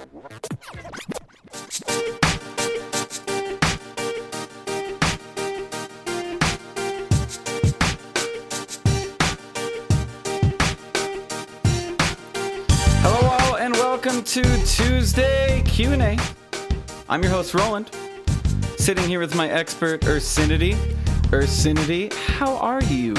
Hello all, and welcome to Tuesday Q&A. I'm your host, Roland, sitting here with my expert, Ursinity. Ursinity, how are you?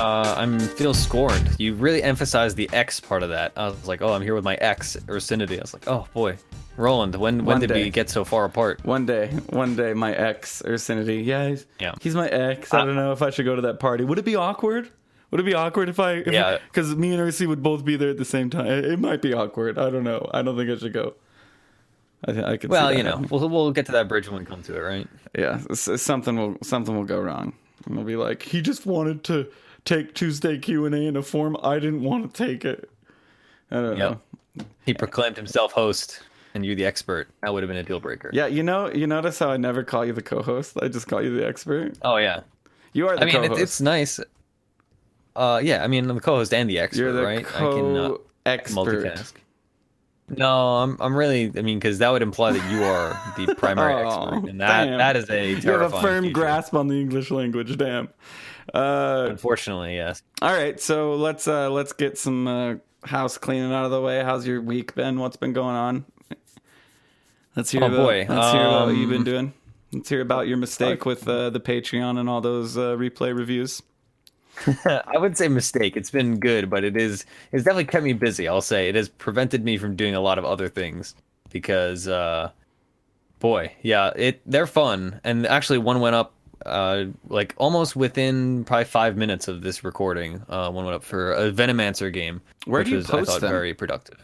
I feel scorned. You really emphasized the X part of that. I was like, oh, I'm here with my ex, Ursinity. I was like, oh boy, Roland, when did we get so far apart? One day, my ex, Ursinity. Yeah, he's my ex. I don't know if I should go to that party. Would it be awkward? Would it be awkward if I... Because me and Ursi would both be there at the same time. It might be awkward. I don't know. I don't think I should go. I could. Well, you know, we'll get to that bridge when we come to it, right? Yeah, something will go wrong. And we'll be like, he just wanted to take Tuesday Q&A in a form I didn't want to take it. I don't know. He proclaimed himself host, and you the expert. That would have been a deal breaker. Yeah, you notice how I never call you the co-host? I just call you the expert. Oh yeah, you are the co-host. It's nice. Yeah, I mean, I'm the co-host and the expert, You're the right? I can expert. Multitask. No, I'm really. I mean, because that would imply that you are the primary expert, and that is a terrifying. You have a firm grasp on the English language. Damn. Unfortunately, yes. All right, so let's get some house cleaning out of the way. How's your week been? What's been going on? Let's hear. Let's hear about what you've been doing. Let's hear about your mistake with the Patreon and all those replay reviews. I would say mistake. It's been good, but it's definitely kept me busy. I'll say it has prevented me from doing a lot of other things because, they're fun. And actually, one went up like almost within probably 5 minutes of this recording. One went up for a Venomancer game, which was I thought very productive.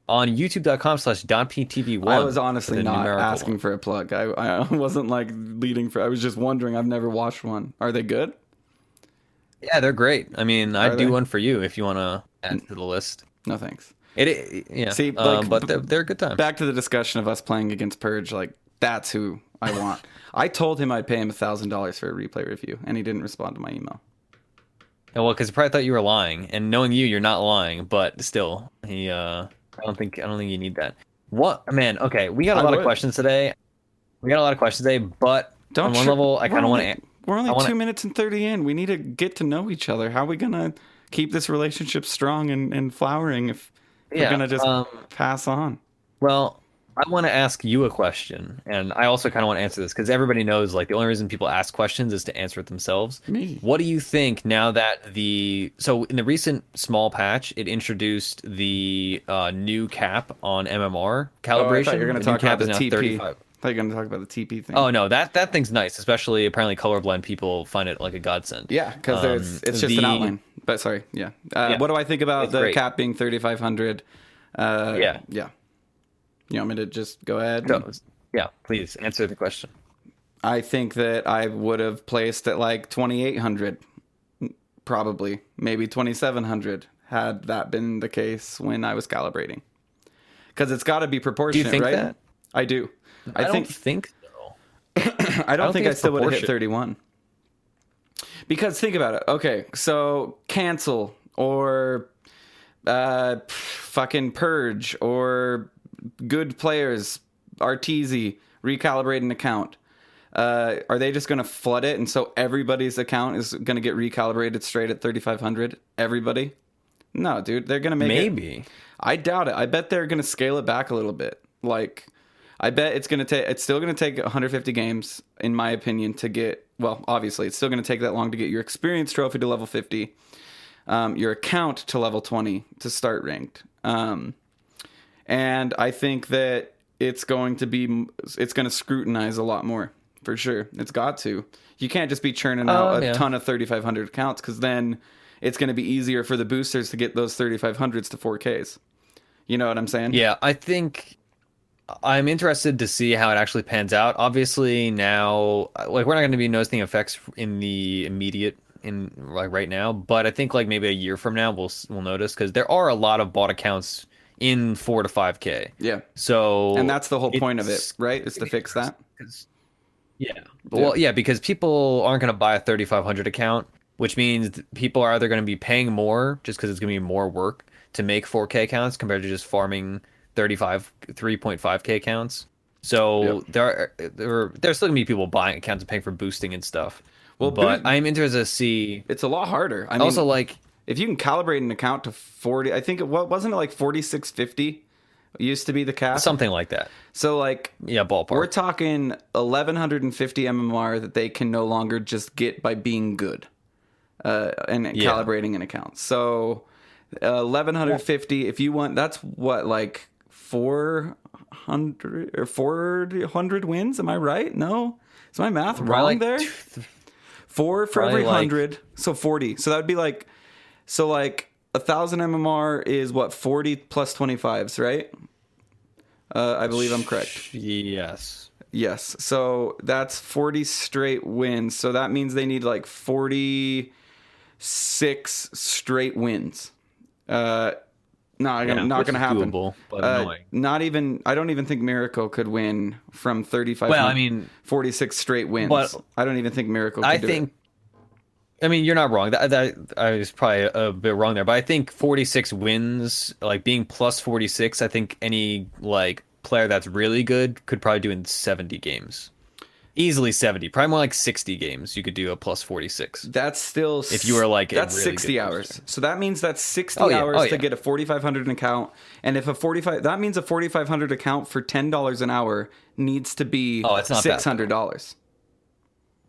On youtube.com/.ptv1. I was honestly not asking for a plug. I wasn't like leading for. I was just wondering. I've never watched one. Are they good? Yeah, they're great. I mean, I'd do one for you if you want to add to the list. No, thanks. Yeah. See, but they're a good time. Back to the discussion of us playing against Purge. Like, that's who I want. I told him I'd pay him $1,000 for a replay review, and he didn't respond to my email. Yeah, well, because he probably thought you were lying, and knowing you're not lying. But still, I don't think you need that. What, man? Okay, we got a lot of questions today. But on one level, I kind of want to. We're only 2 minutes and 30 in. We need to get to know each other. How are we going to keep this relationship strong and flowering if we're going to just pass on? Well, I want to ask you a question, and I also kind of want to answer this because everybody knows like the only reason people ask questions is to answer it themselves. Me. What do you think now that so in the recent small patch, it introduced the new cap on MMR calibration? I thought you were going to talk about the TP. 35. I thought you were going to talk about the TP thing. Oh, no, that thing's nice. Especially, apparently, colorblind people find it like a godsend. Yeah, because it's just an outline. But sorry, yeah. What do I think about the cap being 3,500? Yeah. You want me to just go ahead? Yeah, please, answer the question. I think that I would have placed at like 2,800, probably. Maybe 2,700, had that been the case when I was calibrating. Because it's got to be proportionate, do you think right? That? I do. I don't think so. I don't think I still would have hit 31. Because think about it. Okay, so cancel or fucking purge or good players, Arteezy, recalibrate an account. Are they just going to flood it and so everybody's account is going to get recalibrated straight at 3,500? Everybody? No, dude. They're going to make it. Maybe. I doubt it. I bet they're going to scale it back a little bit. Like... I bet it's still going to take 150 games, in my opinion, to get, well, obviously, it's still going to take that long to get your experience trophy to level 50, your account to level 20 to start ranked. And I think that it's going to scrutinize a lot more, for sure. It's got to. You can't just be churning out a ton of 3,500 accounts, because then it's going to be easier for the boosters to get those 3,500s to 4Ks. You know what I'm saying? Yeah, I think... I'm interested to see how it actually pans out. Obviously, now, like, we're not going to be noticing effects in the immediate, right now. But I think, like, maybe a year from now, we'll notice because there are a lot of bot accounts in 4 to 5K. Yeah. So, and that's the whole point of it, right? Is to fix that. Yeah. Well, yeah, because people aren't going to buy a 3,500 account, which means people are either going to be paying more just because it's going to be more work to make 4K accounts compared to just farming 3.5k accounts. So there's still gonna be people buying accounts and paying for boosting and stuff. Well, but I'm interested to see. It's a lot harder. I mean, also, like, if you can calibrate an account to 40, I think wasn't it like 4650 used to be the cap, something like that. So like, yeah, ballpark. We're talking 1150 MMR that they can no longer just get by being good and calibrating an account. So 1150, if you want, that's what, like 400 or 400 wins. Am I right? No, is my math wrong like there? 4 for every 100, so 40. So that would be like, 1,000 MMR is what, 40 plus 25s, right? I believe I'm correct. Yes. So that's 40 straight wins. So that means they need like 46 straight wins. Not going to happen. Doable, but annoying. Not even. I don't even think Miracle could win from 35. Well, I mean, 46 straight wins. But I don't even think Miracle could do it. I mean, you're not wrong. That I was probably a bit wrong there, but I think 46 wins, like being plus 46, I think any like player that's really good could probably do in 70 games. Easily 70, probably more like 60 games. You could do a plus 46. That's still, if you were like, that's really 60 hours. So that means that's 60 hours to get a 4,500 account. And if that means a 4,500 account for $10 an hour needs to be it's not $600.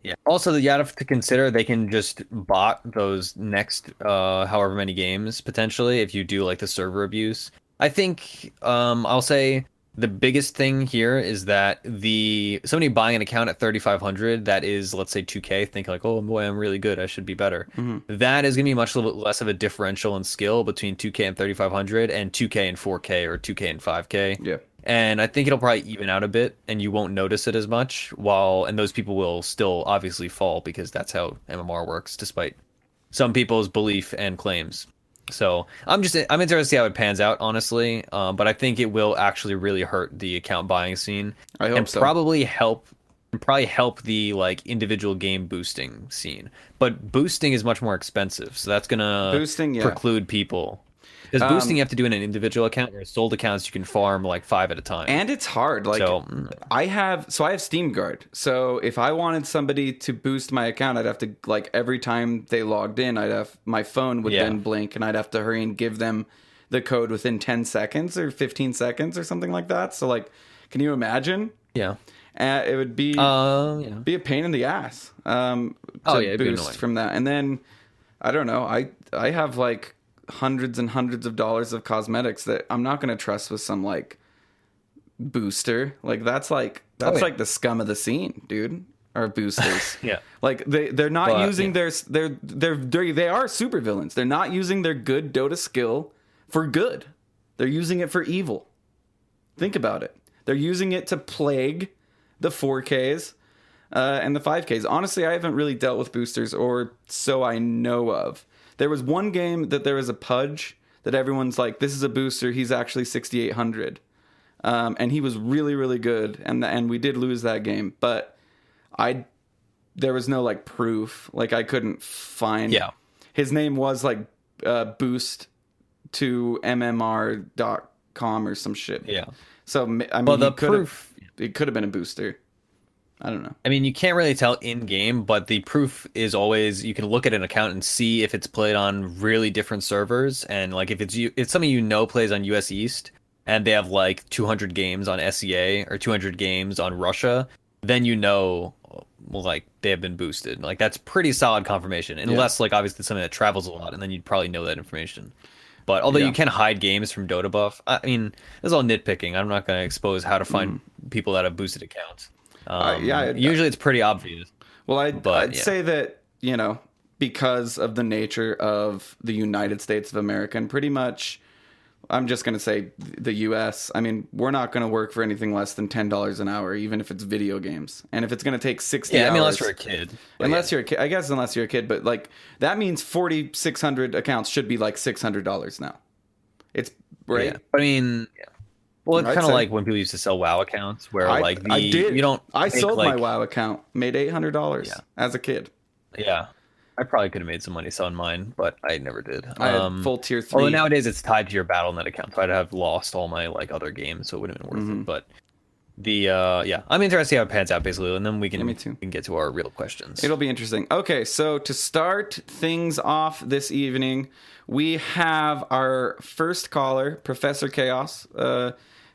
Yeah. Also, you have to consider they can just bot those next however many games potentially if you do like the server abuse. I think I'll say the biggest thing here is that somebody buying an account at 3,500 that is, let's say 2K, think like, oh boy, I'm really good, I should be better. Mm-hmm. That is going to be much less of a differential in skill between 2K and 3,500 and 2K and 4K or 2K and 5K. Yeah. And I think it'll probably even out a bit and you won't notice it as much and those people will still obviously fall because that's how MMR works despite some people's belief and claims. So I'm interested to see how it pans out, honestly. But I think it will actually really hurt the account buying scene. I hope so. Probably help the like individual game boosting scene. But boosting is much more expensive, so that's gonna preclude people. Because boosting you have to do in an individual account, whereas sold accounts you can farm like 5 at a time. And it's hard. Like I have Steam Guard. So if I wanted somebody to boost my account, I'd have to, like, every time they logged in, my phone would then blink and I'd have to hurry and give them the code within 10 seconds or 15 seconds or something like that. So like, can you imagine? Yeah. It would be a pain in the ass to boost from that. And then I don't know. I have like hundreds and hundreds of dollars of cosmetics that I'm not going to trust with some like booster. Like that's like the scum of the scene, dude. Or boosters. Yeah. Like they're not using they are super villains. They're not using their good Dota skill for good. They're using it for evil. Think about it. They're using it to plague the 4Ks and the 5Ks. Honestly, I haven't really dealt with boosters, or so I know of. There was one game that there was a Pudge that everyone's like, this is a booster. He's actually 6,800. And he was really, really good. And we did lose that game. But there was no like proof. Like I couldn't find. Yeah. His name was like boost to mmr.com or some shit. Yeah. So, I mean, it could have been a booster. I don't know. I mean, you can't really tell in game, but the proof is always you can look at an account and see if it's played on really different servers, and like if somebody plays on US East and they have like 200 games on SEA or 200 games on Russia, then like they have been boosted. Like that's pretty solid confirmation, unless like obviously something that travels a lot, and then you'd probably know that information. But although you can hide games from Dota buff, I mean, this is all nitpicking. I'm not going to expose how to find people that have boosted accounts. Usually it's pretty obvious. Well, I'd say that, because of the nature of the United States of America, and pretty much, I'm just going to say the U.S., I mean, we're not going to work for anything less than $10 an hour, even if it's video games. And if it's going to take 60 hours... Yeah, I mean, unless you're a kid. Unless you're a kid. I guess unless you're a kid. But, like, that means 4,600 accounts should be, like, $600 now. It's... Right? Yeah. I mean... Yeah. Well, it's kind of like when people used to sell WoW accounts, where I sold my WoW account, made $800 as a kid. Yeah, I probably could have made some money selling mine, but I never did. I had full tier 3. Although nowadays it's tied to your Battle.net account, so I'd have lost all my like other games, so it would have been worth it. But yeah, I'm interested to see how it pans out basically, and then we can get to our real questions. It'll be interesting. Okay, so to start things off this evening, we have our first caller, Professor Chaos,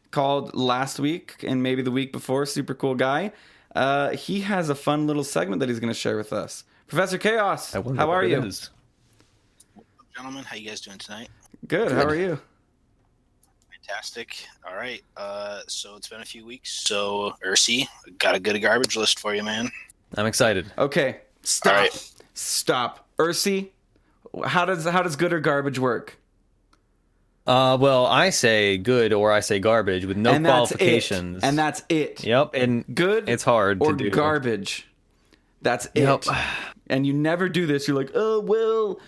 called last week and maybe the week before. Super cool guy. He has a fun little segment that he's going to share with us. Professor Chaos, how are you? What's up, gentlemen? How you guys doing tonight? Good. How are you? Fantastic. All right. So it's been a few weeks. So Ursi, got a good garbage list for you, man. I'm excited. Okay. Stop. All right. Stop. Ursi, how does good or garbage work? Well, I say good or I say garbage with no and qualifications. And that's it. Yep. And good. It's hard or to do. Garbage. That's it. Yep. And you never do this. You're like, oh well.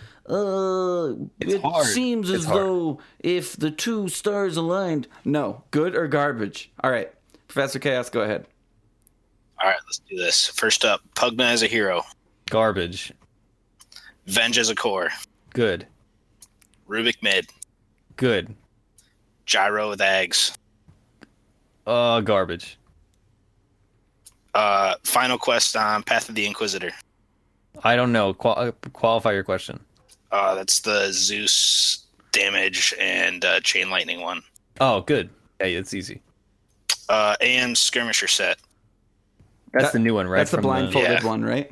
It hard. seems as though if the 2 stars aligned. No, good or garbage. All right, Professor Chaos, go ahead. All right, let's do this. First up, Pugna as a hero. Garbage. Venge as a core. Good. Rubik mid. Good. Gyro with Ags. Garbage. Final quest on Path of the Inquisitor. I don't know. Qualify your question. That's the Zeus damage and chain lightning one. Oh, good. Hey, it's easy. AM skirmisher set. That's the new one, right? That's the blindfolded one, right?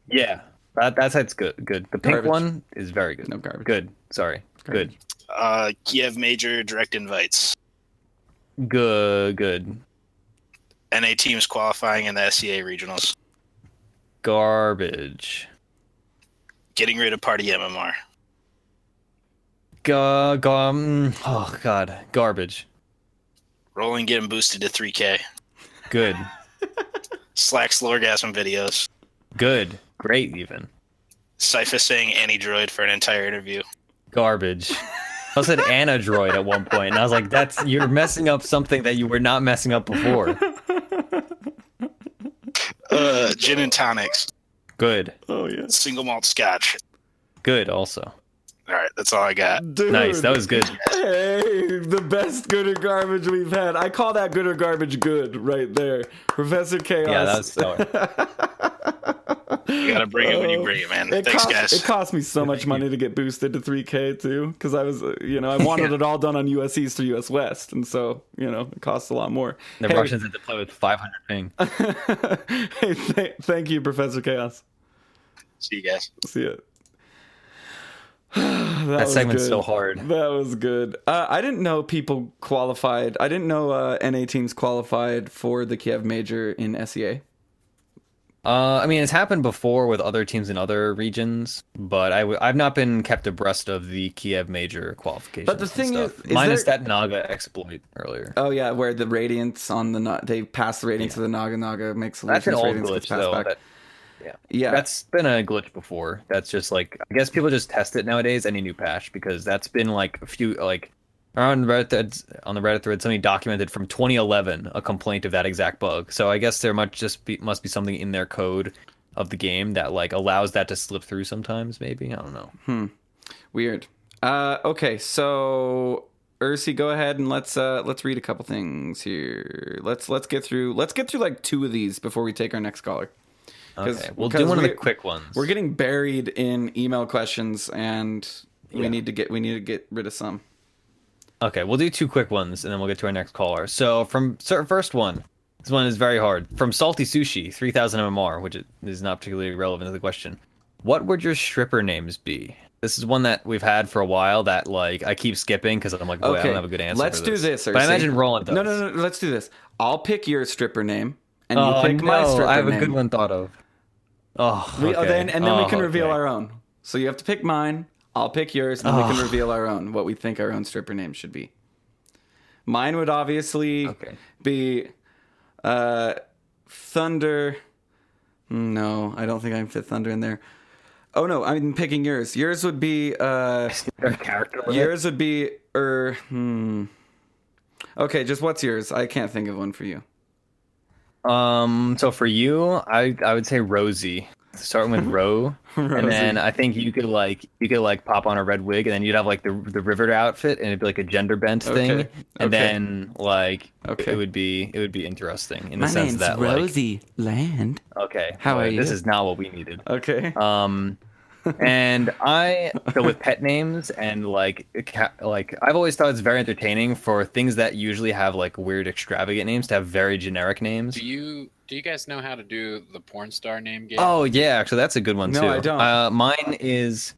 Yeah. That's good. Good. The pink Garbage. one is very good. No garbage. Good. Sorry. Garbage. Good. Kiev major direct invites. Good. NA teams qualifying in the SCA regionals. Garbage. Getting rid of party MMR. Oh God, garbage. Rolling getting boosted to 3K. Good. Slack's Lorgasm videos. Good. Great even. Cypher saying Anti-Droid for an entire interview. Garbage. I said Anadroid at one point, and I was like, you're messing up something that you were not messing up before. Gin and tonics. Good. Oh yeah. Single malt scotch. Good also. All right, that's all I got. Dude. Nice. That was good. Hey, the best good or garbage we've had. I call that good or garbage good right there. Professor Chaos. Yeah, that was stellar. You gotta bring it when you bring it, man. Thanks, guys. It cost me so much money to get boosted to 3K too, because I was, I wanted it all done on US East or US West, and so, it costs a lot more. The Russians had to play with 500 ping. Hey, thank you, Professor Chaos. See you guys. See ya. That segment's good. So hard. That was good. I didn't know people qualified. I didn't know NA teams qualified for the Kiev Major in SEA. I mean, it's happened before with other teams in other regions, but I've not been kept abreast of the Kiev Major qualifications. But the thing is minus that Naga exploit earlier. Oh yeah, where the radiance on they pass the radiance to the Naga makes that's an old radiance glitch though. back. Yeah, that's been a glitch before. That's just like, I guess people just test it nowadays. Any new patch, because that's been like a few like on the Reddit thread, somebody documented from 2011 a complaint of that exact bug. So I guess there must be something in their code of the game that like allows that to slip through sometimes. Maybe, I don't know. Weird. Okay, so Ursi, go ahead and let's read a couple things here. Let's get through like 2 of these before we take our next caller. Okay, we'll do one of the quick ones. We're getting buried in email questions, and we need to get rid of some. Okay, we'll do 2 quick ones, and then we'll get to our next caller. So first one, this one is very hard. From Salty Sushi, 3000 MMR, which is not particularly relevant to the question. What would your stripper names be? This is one that we've had for a while that like I keep skipping because I'm like, boy, I don't have a good answer. Let's do this. But I imagine Roland does. No. Let's do this. I'll pick your stripper name, and you pick my stripper name. I have a good one thought of. Then we can reveal our own. So you have to pick mine. I'll pick yours, and then we can reveal our own, what we think our own stripper name should be. Mine would obviously be Thunder. No, I don't think I can fit Thunder in there. Oh no, I'm picking yours. Yours would be yours would be Okay, just what's yours? I can't think of one for you. So for you, I would say Rosie. starting with Ro, and then I think you could pop on a red wig, and then you'd have like the river outfit, and it'd be like a gender bent thing, and then like it would be interesting in the sense that Rosie Land. Okay, how are you? This is not what we needed. Okay. And I go with pet names and like I've always thought it's very entertaining for things that usually have like weird extravagant names to have very generic names. Do you guys know how to do the porn star name game? Oh yeah, actually that's a good one too. No, I don't. Mine's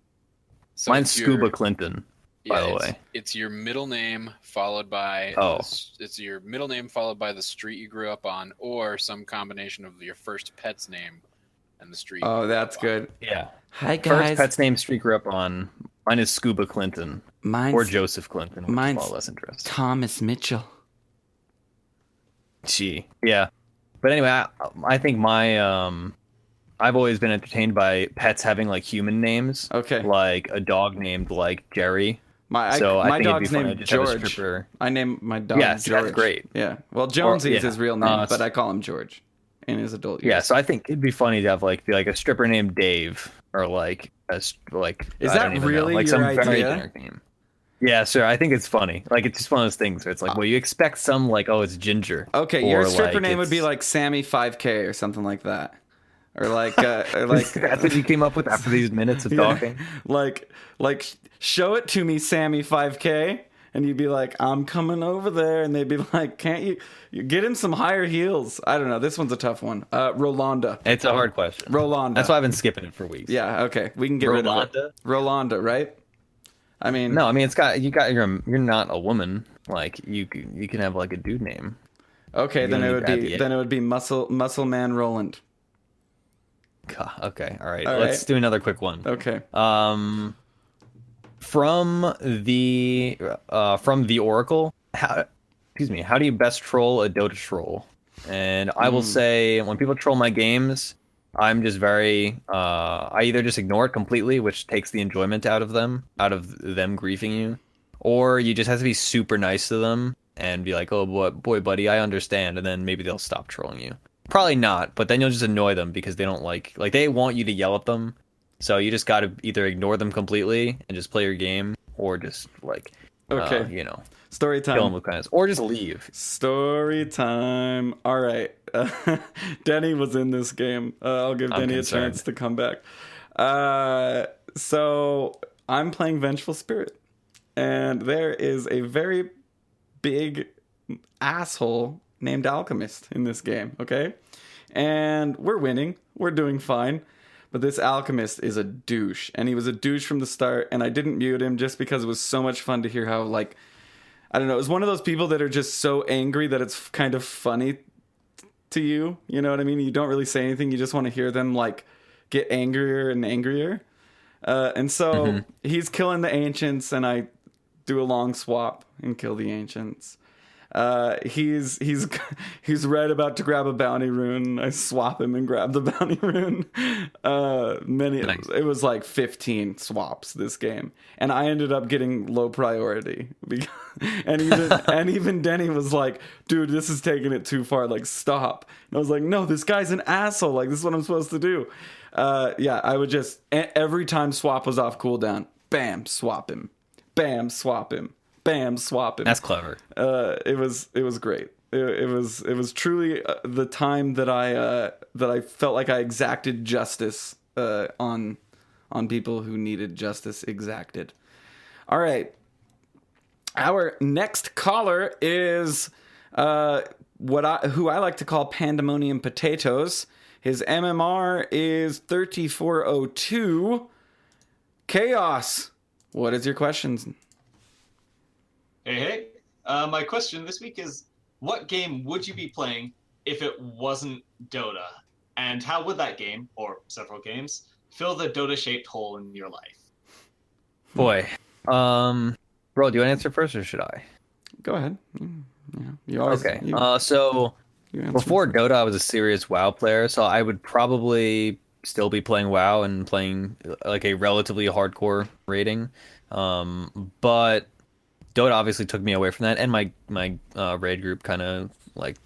Scuba Clinton. By the way, it's your middle name followed by it's your middle name followed by the street you grew up on, or some combination of your first pet's name and the street. Oh, that's good. Yeah. Hi guys. First pet's name street grew up on. Mine is Scuba Clinton. Or Joseph Clinton, which is far less interesting. Thomas Mitchell. Gee. Yeah. But anyway, I think I've always been entertained by pets having like human names. Okay. Like a dog named like Jerry. My dog's named George. I named my dog George. That's great. Yeah. Well, Jonesy is his real name, but I call him George in his adult years. Yeah, so I think it'd be funny to have be like a stripper named Dave, or like is that really like your idea? Very generic name. Yeah, sure. I think it's funny. Like it's just one of those things where it's like, well, you expect some like, oh, it's Ginger. Okay, your stripper name would be like Sammy 5K or something like that, or like that's what you came up with after these minutes of talking. Like show it to me, Sammy 5K. And you'd be like, I'm coming over there. And they'd be like, can't you get in some higher heels? I don't know. This one's a tough one. Rolanda. It's a hard question. Rolanda. That's why I've been skipping it for weeks. Yeah, okay. We can get rid of it. Rolanda, right? I mean... No, I mean, you're not a woman. Like, you can have like a dude name. Okay, then it would be Muscle Man Roland. Okay, all right. Let's do another quick one. Okay. From the Oracle, how do you best troll a Dota troll? And I will say, when people troll my games, I'm just I either just ignore it completely, which takes the enjoyment out of them griefing you, or you just have to be super nice to them and be like, oh boy, buddy, I understand, and then maybe they'll stop trolling you. Probably not, but then you'll just annoy them because they don't like they want you to yell at them. So you just got to either ignore them completely and just play your game, or just story time, kill them with kindness, or just leave. Story time. All right, Denny was in this game. I'll give Denny a chance to come back. So I'm playing Vengeful Spirit, and there is a very big asshole named Alchemist in this game. Okay, and we're winning. We're doing fine. But this Alchemist is a douche, and he was a douche from the start, and I didn't mute him just because it was so much fun to hear how, like, I don't know, it was one of those people that are just so angry that it's kind of funny to you, you know what I mean? You don't really say anything, you just want to hear them, like, get angrier and angrier. And so he's killing the Ancients, and I do a long swap and kill the Ancients. He's right about to grab a bounty rune. I swap him and grab the bounty rune. Nice. It was like 15 swaps this game, and I ended up getting low priority. And even Denny was like, "Dude, this is taking it too far. Like, stop." And I was like, "No, this guy's an asshole. Like, this is what I'm supposed to do." I would just every time swap was off cooldown, bam, swap him, bam, swap him. Bam, swap him. That's clever. It was great. It was truly the time that I felt like I exacted justice on people who needed justice exacted. All right, our next caller is who I like to call Pandemonium Potatoes. His MMR is 3402. Chaos. What is your questions? Hey, my question this week is, what game would you be playing if it wasn't Dota? And how would that game, or several games, fill the Dota-shaped hole in your life? Boy. Bro, do you want to answer first, or should I? Go ahead. You always, okay. So before Dota, I was a serious WoW player, so I would probably still be playing WoW and playing like a relatively hardcore rating. But Dota obviously took me away from that, and my raid group kind of like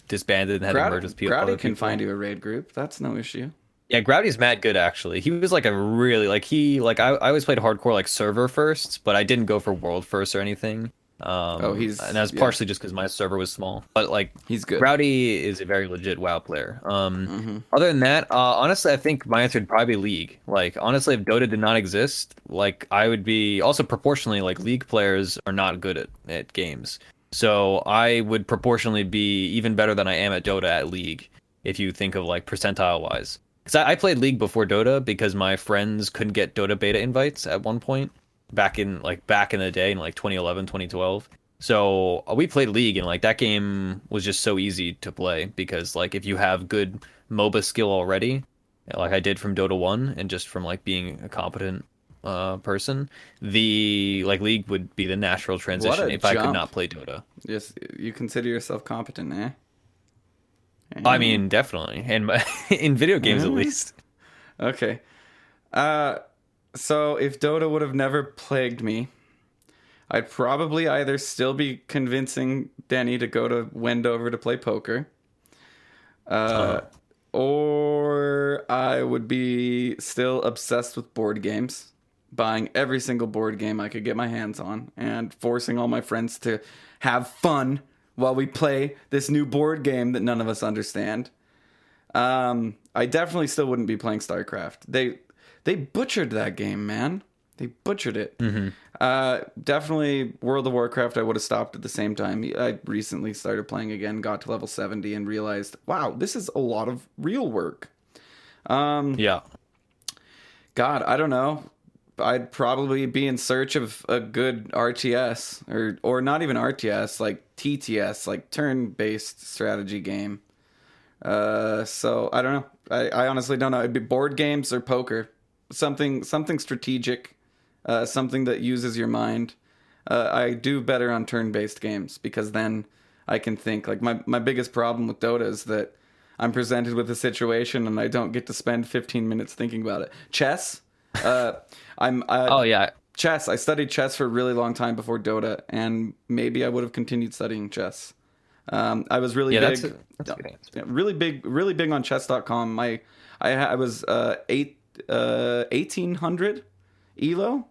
disbanded and had to merge with people. Crowdy can find you a raid group. That's no issue. Yeah, Grouty's mad good actually. He was like a really I always played hardcore like server first, but I didn't go for world first or anything. And that's partially just because my server was small. But like he's good. Grouty is a very legit WoW player. Other than that, honestly, I think my answer would probably be League. Like honestly, if Dota did not exist, like I would be also proportionally like League players are not good at games. So I would proportionally be even better than I am at Dota at League if you think of like percentile wise. Because I played League before Dota because my friends couldn't get Dota beta invites at one point back in the day in like 2011, 2012. So we played League and like that game was just so easy to play because like if you have good MOBA skill already, like I did from Dota 1 and just from like being a competent person, the like League would be the natural transition if I could not play Dota. Yes, you consider yourself competent, eh? I mean, definitely, and in video games at least. Okay. So if Dota would have never plagued me, I'd probably either still be convincing Denny to go to Wendover to play poker, or I would be still obsessed with board games, buying every single board game I could get my hands on, and forcing all my friends to have fun while we play this new board game that none of us understand. I definitely still wouldn't be playing StarCraft. They butchered that game, man. They butchered it. Definitely World of Warcraft I would have stopped at the same time. I recently started playing again, got to level 70, and realized, wow, this is a lot of real work. Yeah. God, I don't know. I'd probably be in search of a good RTS or not even RTS, like TTS, like turn-based strategy game. So I don't know. I honestly don't know. It'd be board games or poker, something strategic, something that uses your mind. I do better on turn-based games because then I can think. Like my biggest problem with Dota is that I'm presented with a situation and I don't get to spend 15 minutes thinking about it. Chess. Chess. I studied chess for a really long time before Dota, and maybe I would have continued studying chess. I was really big, that's a good answer. really big on chess.com. I was 1800 elo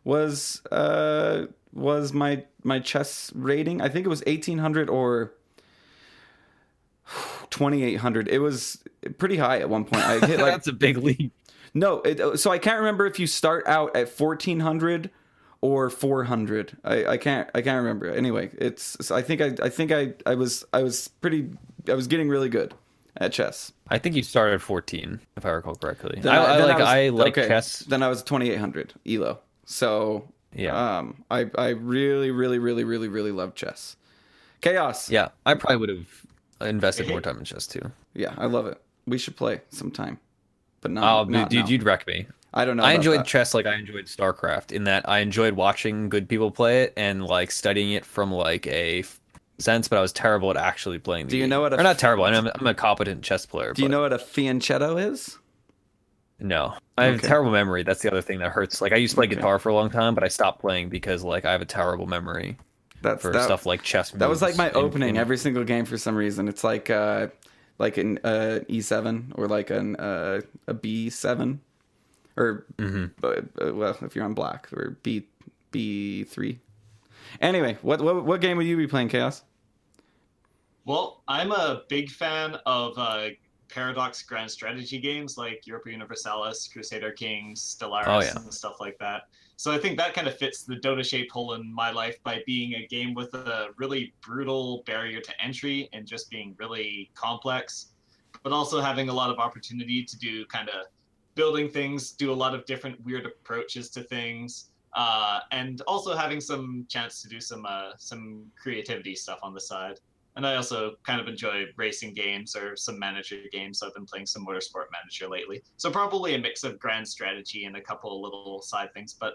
was my chess rating. I think it was 1800 or 2800. It was pretty high at one point. I hit like that's a big leap. No, so I can't remember if you start out at 1400 or 400. I can't remember. Anyway, I think I was getting really good at chess. I think you started at 14, if I recall correctly. Then I like chess. Then I was 2800 elo. So yeah, I really love chess. Chaos. Yeah, I probably would have invested more time in chess too. Yeah, I love it. We should play sometime. But not dude, now. You'd wreck me. I don't know. I enjoyed chess like I enjoyed StarCraft in that I enjoyed watching good people play it and like studying it from like a sense, but I was terrible at actually playing the game. Do you know what or not terrible, I'm a competent chess player. Do you know what a fianchetto is? No. I have a terrible memory. That's the other thing that hurts. Like I used to play guitar for a long time, but I stopped playing because like I have a terrible memory for stuff like chess moves. That was like my opening every single game for some reason. It's like an E7 or like a B7 or well, if you're on black, or B3. Anyway, what game will you be playing, Chaos? Well, I'm a big fan of Paradox grand strategy games like Europa Universalis, Crusader Kings, Stellaris, and stuff like that. So I think that kind of fits the Dota-shaped hole in my life by being a game with a really brutal barrier to entry and just being really complex, but also having a lot of opportunity to do kind of building things, do a lot of different weird approaches to things, and also having some chance to do some creativity stuff on the side. And I also kind of enjoy racing games or some manager games. I've been playing some Motorsport Manager lately. So probably a mix of grand strategy and a couple of little side things. But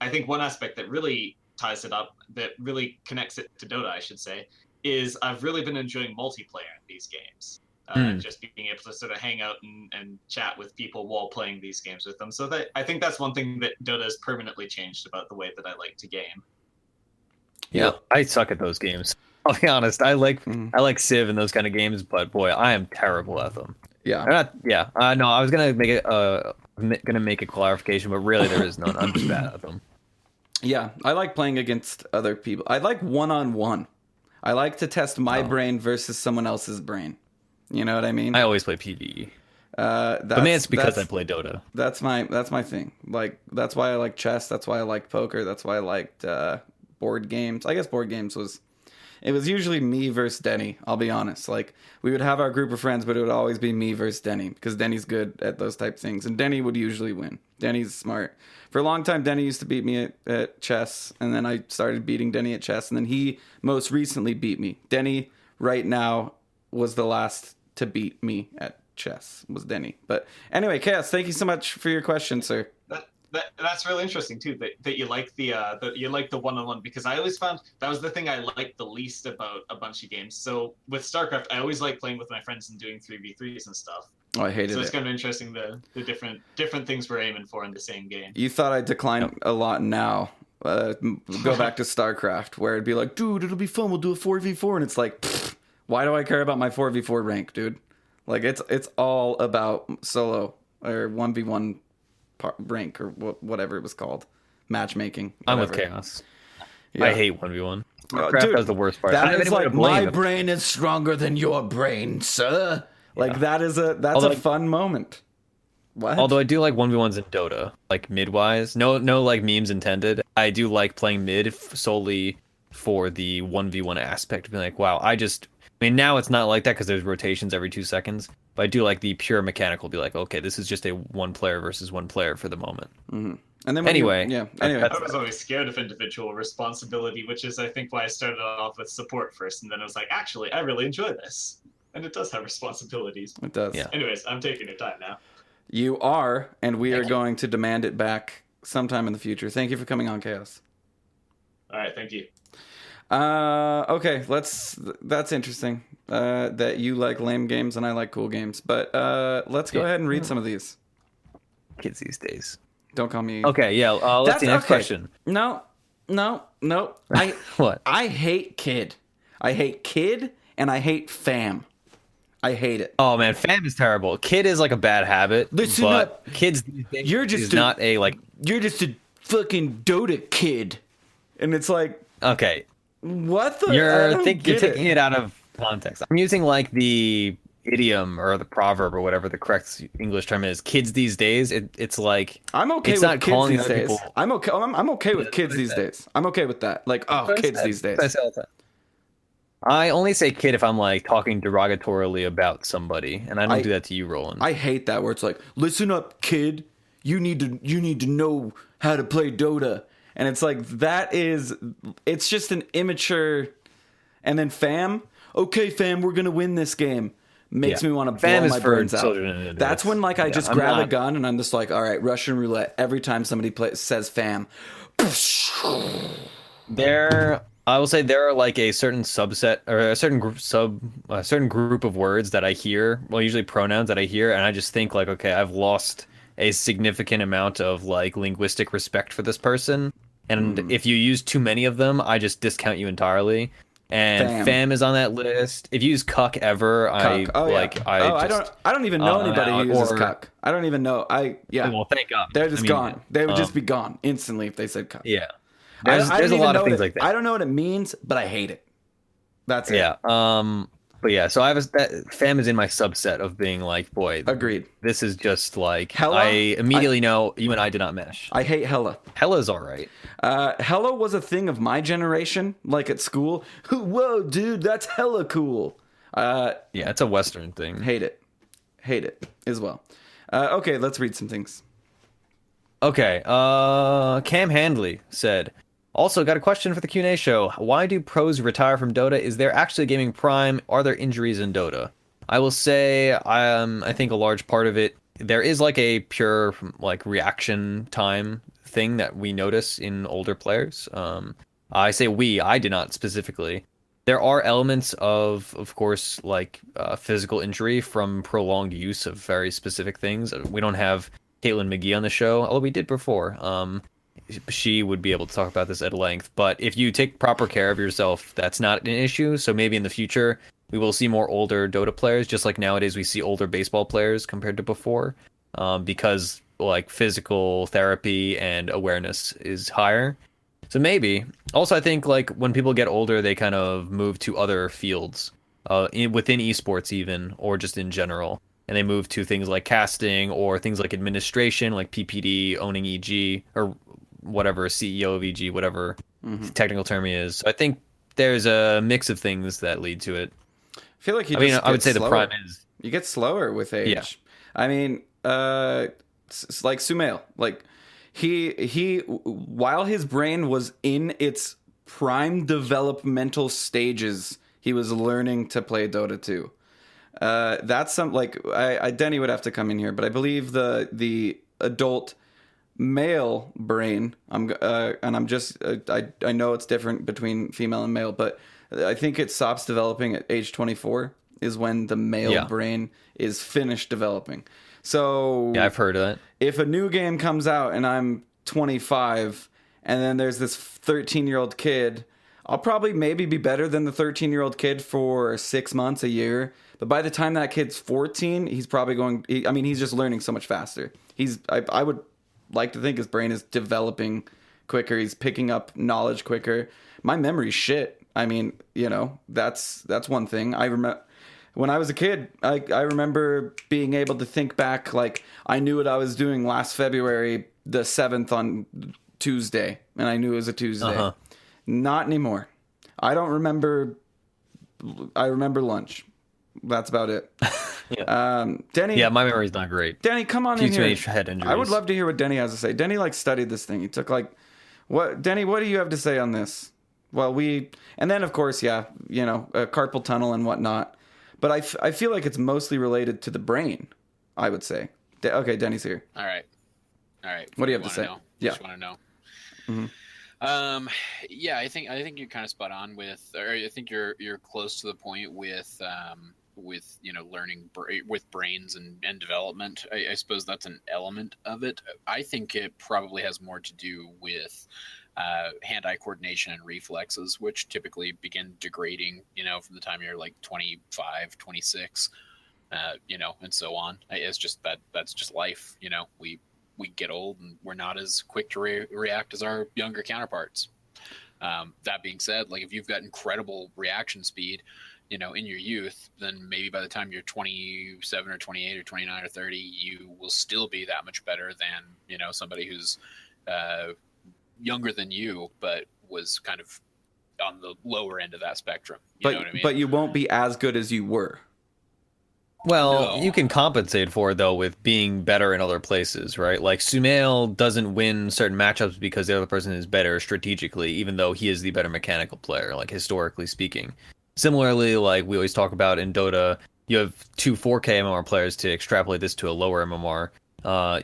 I think one aspect that really ties it up, that really connects it to Dota, I should say, is I've really been enjoying multiplayer in these games. Just being able to sort of hang out and chat with people while playing these games with them. So I think that's one thing that Dota has permanently changed about the way that I like to game. Yeah, I suck at those games. I'll be honest. I like Civ and those kind of games, but boy, I am terrible at them. Yeah. No, I was gonna make a clarification, but really there is none. I'm just bad at them. Yeah, I like playing against other people. I like one-on-one. I like to test my brain versus someone else's brain. You know what I mean? I always play PvE. But man, it's because I play Dota. That's my thing. Like, that's why I like chess. That's why I like poker. That's why I liked board games. I guess board games was usually me versus Denny. I'll be honest. Like, we would have our group of friends, but it would always be me versus Denny because Denny's good at those type of things, and Denny would usually win. Denny's smart. For a long time, Denny used to beat me at chess, and then I started beating Denny at chess, and then he most recently beat me. Denny right now was the last to beat me at chess, was Denny. But anyway, Chaos, thank you so much for your question, sir. That's really interesting too. That you like the one-on-one, because I always found that was the thing I liked the least about a bunch of games. So with StarCraft, I always like playing with my friends and doing 3v3s and stuff. Oh, I hated it. So it's kind of interesting the different things we're aiming for in the same game. You thought I'd decline a lot now. Go back to StarCraft, where it'd be like, dude, it'll be fun. We'll do a 4v4, and it's like, why do I care about my 4v4 rank, dude? Like, it's all about solo or 1v1 rank or whatever it was called, matchmaking. Whatever. I'm with Chaos. Yeah. I hate 1v1. Dude, That's the worst part. That is like, my brain is stronger than your brain, sir. Like, that's a fun moment. What? Although I do like 1v1s in Dota, like mid-wise. No like memes intended. I do like playing mid solely for the 1v1 aspect of being like, wow, I mean, now it's not like that because there's rotations every 2 seconds. But I do like the pure mechanical, be like, okay, this is just a one player versus one player for the moment. Mm-hmm. And then anyway. I was always scared of individual responsibility, which is, I think, why I started off with support first. And then I was like, actually, I really enjoy this. And it does have responsibilities. It does. Yeah. Anyways, I'm taking your time now. You are, and we are going to demand it back sometime in the future. Thank you for coming on, Chaos. All right, thank you. Okay, that's interesting. That you like lame games and I like cool games. But let's go ahead and read some of these. Kids these days. Don't call me. Okay, yeah. Let's see. Next question. No. What? I hate kid. I hate kid and I hate fam. I hate it. Oh man, fam is terrible. Kid is like a bad habit. Listen but up. Kids these days you're just a fucking Dota kid. And it's like, okay. What the? You're taking it out of context. I'm using like the idiom or the proverb or whatever the correct English term is. Kids these days. It's like I'm okay it's with not kids these days. People... I'm okay with kids these days. I'm okay with that. Like, kids these days. I only say kid if I'm like talking derogatorily about somebody, and I don't do that to you, Roland. I hate that where it's like, listen up, kid. You need to know how to play Dota. And it's like, it's just an immature. And then fam, okay, fam, we're gonna win this game. Makes me want to blow my brains out. That's when like I just grab a gun and I'm just like, all right, Russian roulette. Every time somebody says fam, I will say there are like a certain subset or a certain group of words that I hear. Well, usually pronouns that I hear, and I just think like, okay, I've lost a significant amount of like linguistic respect for this person. And if you use too many of them, I just discount you entirely. And fam is on that list. If you use cuck ever, cuck. I don't even know anybody who uses cuck. I don't even know. Well, thank God. They're just gone. They would just be gone instantly if they said cuck. Yeah. There's a lot of things like that. I don't know what it means, but I hate it. That's it. Yeah. But yeah, so fam is in my subset of being like, boy, agreed. This is just like Hella? I immediately know you and I did not mesh. I hate hella. Hella's all right. Hella was a thing of my generation, like at school. Whoa, dude, that's hella cool. Yeah, it's a Western thing. Hate it as well. Okay, let's read some things. Okay, Cam Handley said, also got a question for the Q&A show. Why do pros retire from Dota? Is there actually a gaming prime? Are there injuries in Dota? I will say, I think a large part of it, there is like a pure like reaction time thing that we notice in older players. I say I did not specifically. There are elements of course, like physical injury from prolonged use of very specific things. We don't have Caitlin McGee on the show, although we did before. She would be able to talk about this at length. But if you take proper care of yourself, that's not an issue. So maybe in the future, we will see more older Dota players, just like nowadays we see older baseball players compared to before, because like physical therapy and awareness is higher. So maybe. Also, I think like when people get older, they kind of move to other fields, within esports even, or just in general, and they move to things like casting or things like administration, like PPD, owning EG, or whatever, CEO of EG, whatever technical term is. So I think there's a mix of things that lead to it. I feel like I would say slower. the prime is You get slower with age. Yeah. I mean, it's like Sumail. Like he while his brain was in its prime developmental stages, he was learning to play Dota 2. That's some like Denny would have to come in here, but I believe the adult male brain. I know it's different between female and male, but I think it stops developing at age 24 is when the male brain is finished developing. So yeah, I've heard of that. If a new game comes out and I'm 25 and then there's this 13-year-old kid, I'll probably maybe be better than the 13-year-old kid for 6 months, a year. But by the time that kid's 14, he's probably he's just learning so much faster. I would like to think his brain is developing quicker. He's picking up knowledge quicker. My memory's shit. I mean, that's one thing. I remember when I was a kid, I remember being able to think back, like I knew what I was doing last February the 7th on Tuesday, and I knew it was a Tuesday. Not anymore. I don't remember. I remember lunch. That's about it. Denny. Yeah, my memory's not great. Denny, come on in here. Head injuries. I would love to hear what Denny has to say. Denny studied this thing. He took what? Denny, what do you have to say on this? Well, and then of course, carpal tunnel and whatnot. But I feel like it's mostly related to the brain, I would say. Okay, Denny's here. All right. What do you have to say? Yeah. Just want to know. Yeah, I think you're kind of spot on with, or I think you're close to the point with learning with brains and development. I suppose that's an element of it. I think it probably has more to do with hand-eye coordination and reflexes, which typically begin degrading, from the time you're like 25, 26, and so on. It's just that's just life. We get old and we're not as quick to react as our younger counterparts. That being said, like if you've got incredible reaction speed, in your youth, then maybe by the time you're 27 or 28 or 29 or 30, you will still be that much better than, somebody who's younger than you, but was kind of on the lower end of that spectrum. You know what I mean? But you won't be as good as you were. Well, you can compensate for it, though, with being better in other places, right? Like, Sumail doesn't win certain matchups because the other person is better strategically, even though he is the better mechanical player, like, historically speaking. Similarly, like we always talk about in Dota, you have two 4K MMR players. To extrapolate this to a lower MMR.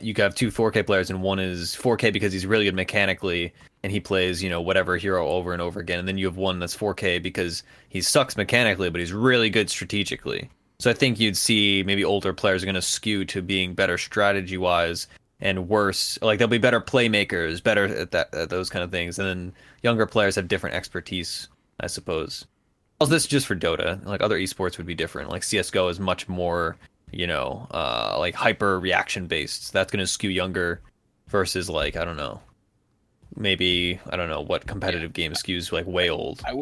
You have two 4K players, and one is 4K because he's really good mechanically, and he plays, whatever hero over and over again. And then you have one that's 4K because he sucks mechanically, but he's really good strategically. So I think you'd see maybe older players are going to skew to being better strategy-wise and worse. Like, they'll be better playmakers, better at those kind of things. And then younger players have different expertise, I suppose. Also, this is just for Dota. Like, other esports would be different. Like, CSGO is much more, like hyper reaction-based. That's going to skew younger versus, like, I don't know what competitive game skews like way old. I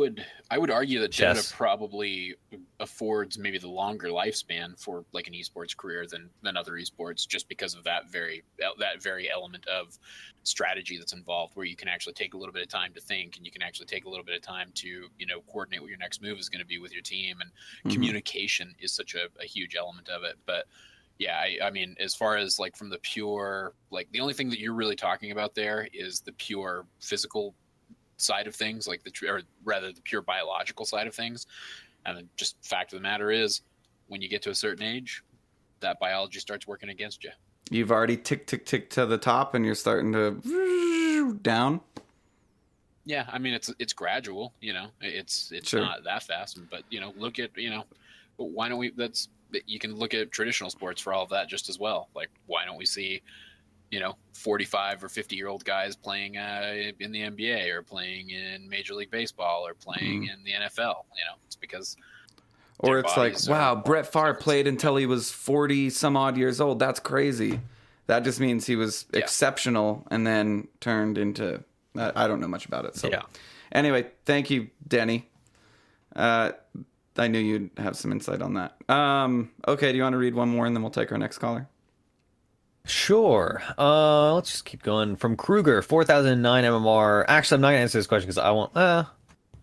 would argue that Chess. Dota probably affords maybe the longer lifespan for like an esports career than other esports, just because of that very element of strategy that's involved, where you can actually take a little bit of time to think, and you can actually take a little bit of time to coordinate what your next move is going to be with your team, and communication is such a huge element of it. But yeah, I mean, as far as like from the pure, like the only thing that you're really talking about there is the pure physical side of things, like the pure biological side of things. And the just fact of the matter is, when you get to a certain age, that biology starts working against you. You've already tick to the top, and you're starting to down. Yeah, I mean it's gradual. It's Sure. not that fast. But look at why don't we? You can look at traditional sports for all of that just as well. Like, why don't we see 45 or 50-year-old guys playing in the NBA, or playing in Major League Baseball, or playing in the NFL? It's because Or Their it's like, bodies wow, are- Brett Favre played until he was 40 some odd years old. That's crazy. That just means he was exceptional and then turned into. I don't know much about it. So, anyway, thank you, Denny. I knew you'd have some insight on that. Okay, do you want to read one more and then we'll take our next caller? Sure. Let's just keep going. From Kruger, 4009 MMR. Actually, I'm not gonna answer this question because I won't.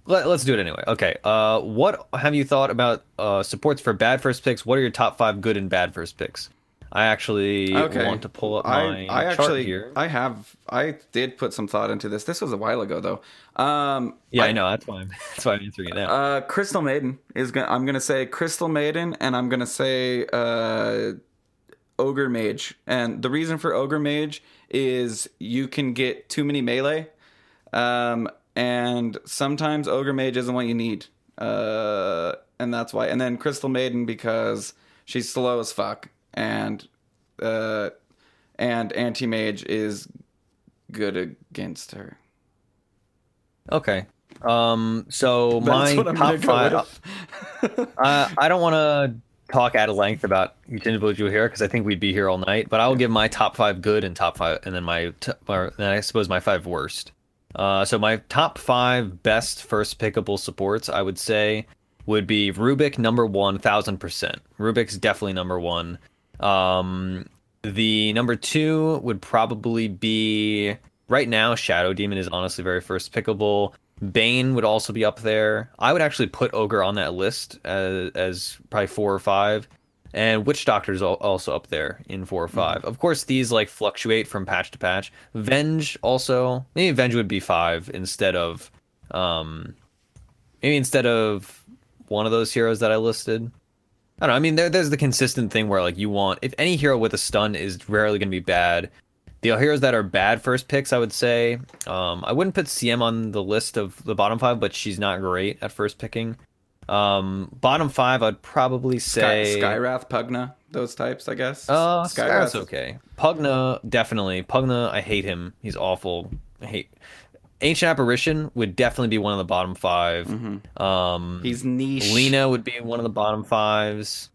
Let's do it anyway. Okay. What have you thought about supports for bad first picks? What are your top 5 good and bad first picks? I actually want to pull up my chart here. I did put some thought into this. This was a while ago though. I know. That's why I'm answering it now. Crystal Maiden I'm gonna say Crystal Maiden, and I'm gonna say Ogre Mage. And the reason for Ogre Mage is you can get too many melee. And sometimes Ogre Mage isn't what you need. And that's why. And then Crystal Maiden because she's slow as fuck. And Anti-Mage is good against her. Okay. So That's my what I'm top gonna 5. I don't want to talk at length about each individual here because I think we'd be here all night. But I will give my top 5 good and top 5, and then then I suppose my 5 worst. So my top 5 best first pickable supports, I would say, would be Rubik number 1, 1000%. Rubik's definitely number 1. The number 2 would probably be right now. Shadow Demon is honestly very first pickable. Bane would also be up there. I would actually put Ogre on that list as probably 4 or 5. And Witch Doctor is also up there in 4 or 5. Of course, these like fluctuate from patch to patch. Venge also, maybe Venge would be 5 instead of one of those heroes that I listed. I don't know. I mean, there's the consistent thing where like you want, if any hero with a stun is rarely going to be bad. The heroes that are bad first picks, I would say, I wouldn't put CM on the list of the bottom 5, but she's not great at first picking. Bottom 5, I'd probably say Skyrath, Pugna, those types, I guess. Skyrath's okay. Pugna, definitely. Pugna, I hate him. He's awful. Ancient Apparition would definitely be one of the bottom 5. Mm-hmm. He's niche. Lena would be one of the bottom 5s.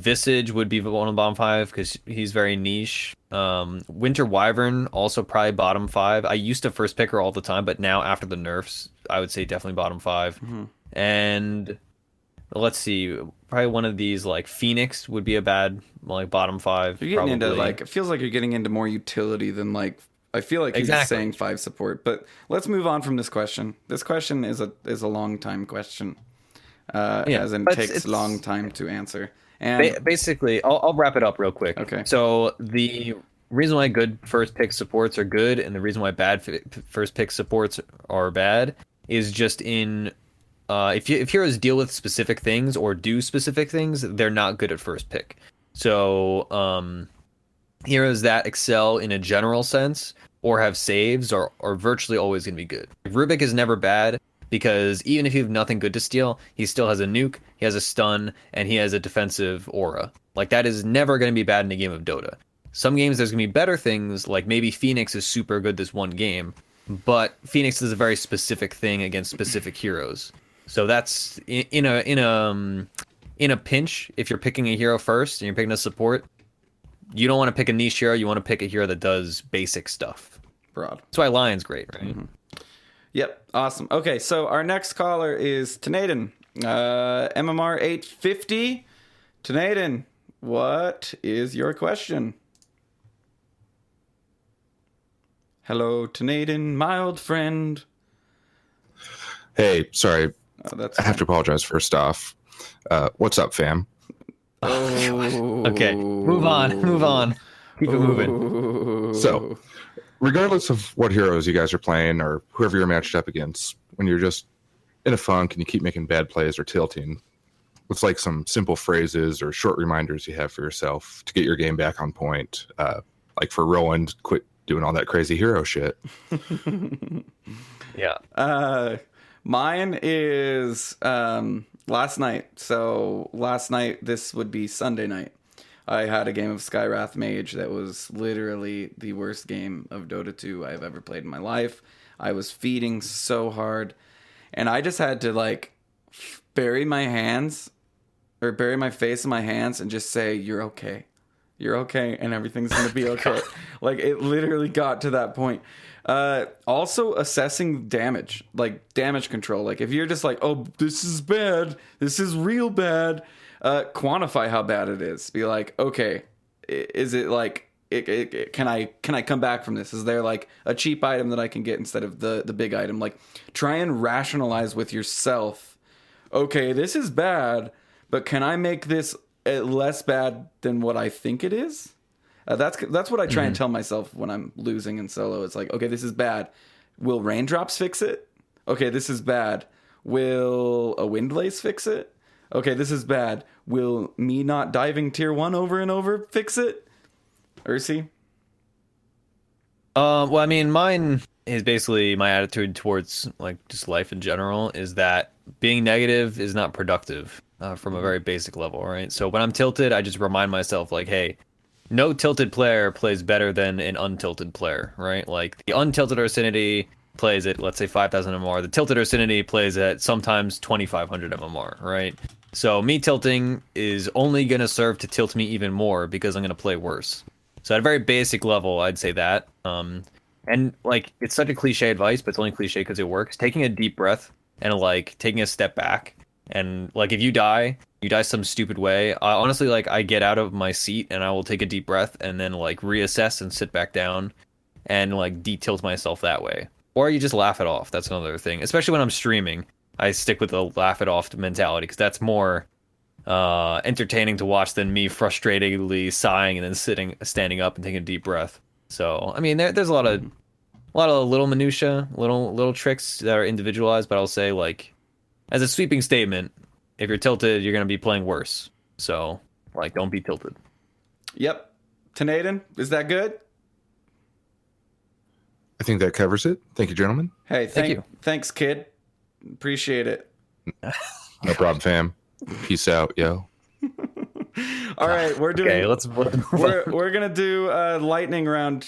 Visage would be one of the bottom 5 because he's very niche. Winter Wyvern, also probably bottom 5. I used to first pick her all the time, but now after the nerfs, I would say definitely bottom 5. Mm-hmm. And let's see, probably one of these like Phoenix would be a bad like bottom 5. You're getting probably. into like, it feels like you're getting into more utility than like, I feel like he's just saying 5 support. But let's move on from this question. This question is a long time question, as in takes it's long time to answer. And basically, I'll wrap it up real quick. Okay. So the reason why good first pick supports are good, and the reason why bad first pick supports are bad, is just in if heroes deal with specific things or do specific things, they're not good at first pick. So heroes that excel in a general sense or have saves are virtually always going to be good. Rubik is never bad because even if you have nothing good to steal, he still has a nuke, he has a stun, and he has a defensive aura. Like, that is never going to be bad in a game of Dota. Some games there's going to be better things, like maybe Phoenix is super good this one game, but Phoenix is a very specific thing against specific heroes. So that's in a pinch, if you're picking a hero first and you're picking a support, you don't want to pick a niche hero, you want to pick a hero that does basic stuff. Broad. That's why Lion's great, right? Mm-hmm. Yep, awesome. Okay, so our next caller is Tanaden, MMR 850. Tanaden, what is your question? Hello, Tanaden, my old friend. Hey, sorry. That's I have to apologize first off. What's up, fam? Oh. Okay, move on. Keep it moving. So, regardless of what heroes you guys are playing or whoever you're matched up against, when you're just in a funk and you keep making bad plays or tilting, what's like some simple phrases or short reminders you have for yourself to get your game back on point? Like for Roland, quit doing all that crazy hero shit. Yeah. Mine is last night. So last night, this would be Sunday night. I had a game of Skyrath Mage that was literally the worst game of Dota 2 I've ever played in my life. I was feeding so hard, and I just had to bury my hands or bury my face in my hands and just say, "You're okay. You're okay, and everything's gonna be okay." Like, it literally got to that point. Also assessing damage, like damage control. Like, if you're just like, "Oh, this is bad. This is real bad," quantify how bad it is. Be like, okay, is it like, can I come back from this? Is there like a cheap item that I can get instead of the big item? Like, try and rationalize with yourself. Okay, this is bad, but can I make this less bad than what I think it is? That's what I try and tell myself when I'm losing in solo. It's like, okay, this is bad. Will raindrops fix it? Okay, this is bad. Will a wind lace fix it? Okay, this is bad. Will me not diving tier 1 over and over fix it? Ursi? Well, I mean, mine is basically my attitude towards like just life in general is that being negative is not productive from a very basic level, right? So when I'm tilted, I just remind myself like, hey, no tilted player plays better than an untilted player, right? Like the untilted Ursinity plays at, let's say, 5,000 MMR. The tilted Ursinity plays at sometimes 2,500 MMR, right? So me tilting is only going to serve to tilt me even more because I'm going to play worse. So at a very basic level, I'd say that. And like, it's such a cliche advice, but it's only cliche because it works. Taking a deep breath and like taking a step back, and like if you die some stupid way. Honestly, like I get out of my seat and I will take a deep breath and then like reassess and sit back down and like de-tilt myself that way. Or you just laugh it off. That's another thing. Especially when I'm streaming, I stick with the laugh it off mentality because that's more entertaining to watch than me frustratedly sighing and then standing up and taking a deep breath. So I mean, there's a lot of little minutia, little tricks that are individualized, but I'll say like as a sweeping statement, if you're tilted, you're gonna be playing worse. So like, don't be tilted. Yep. Tanaden, is that good? I think that covers it. Thank you, gentlemen. Hey, Thank you. Thanks, kid. Appreciate it. No problem, fam. Peace out, yo. All right, we're doing. Okay, let's. We're gonna do a lightning round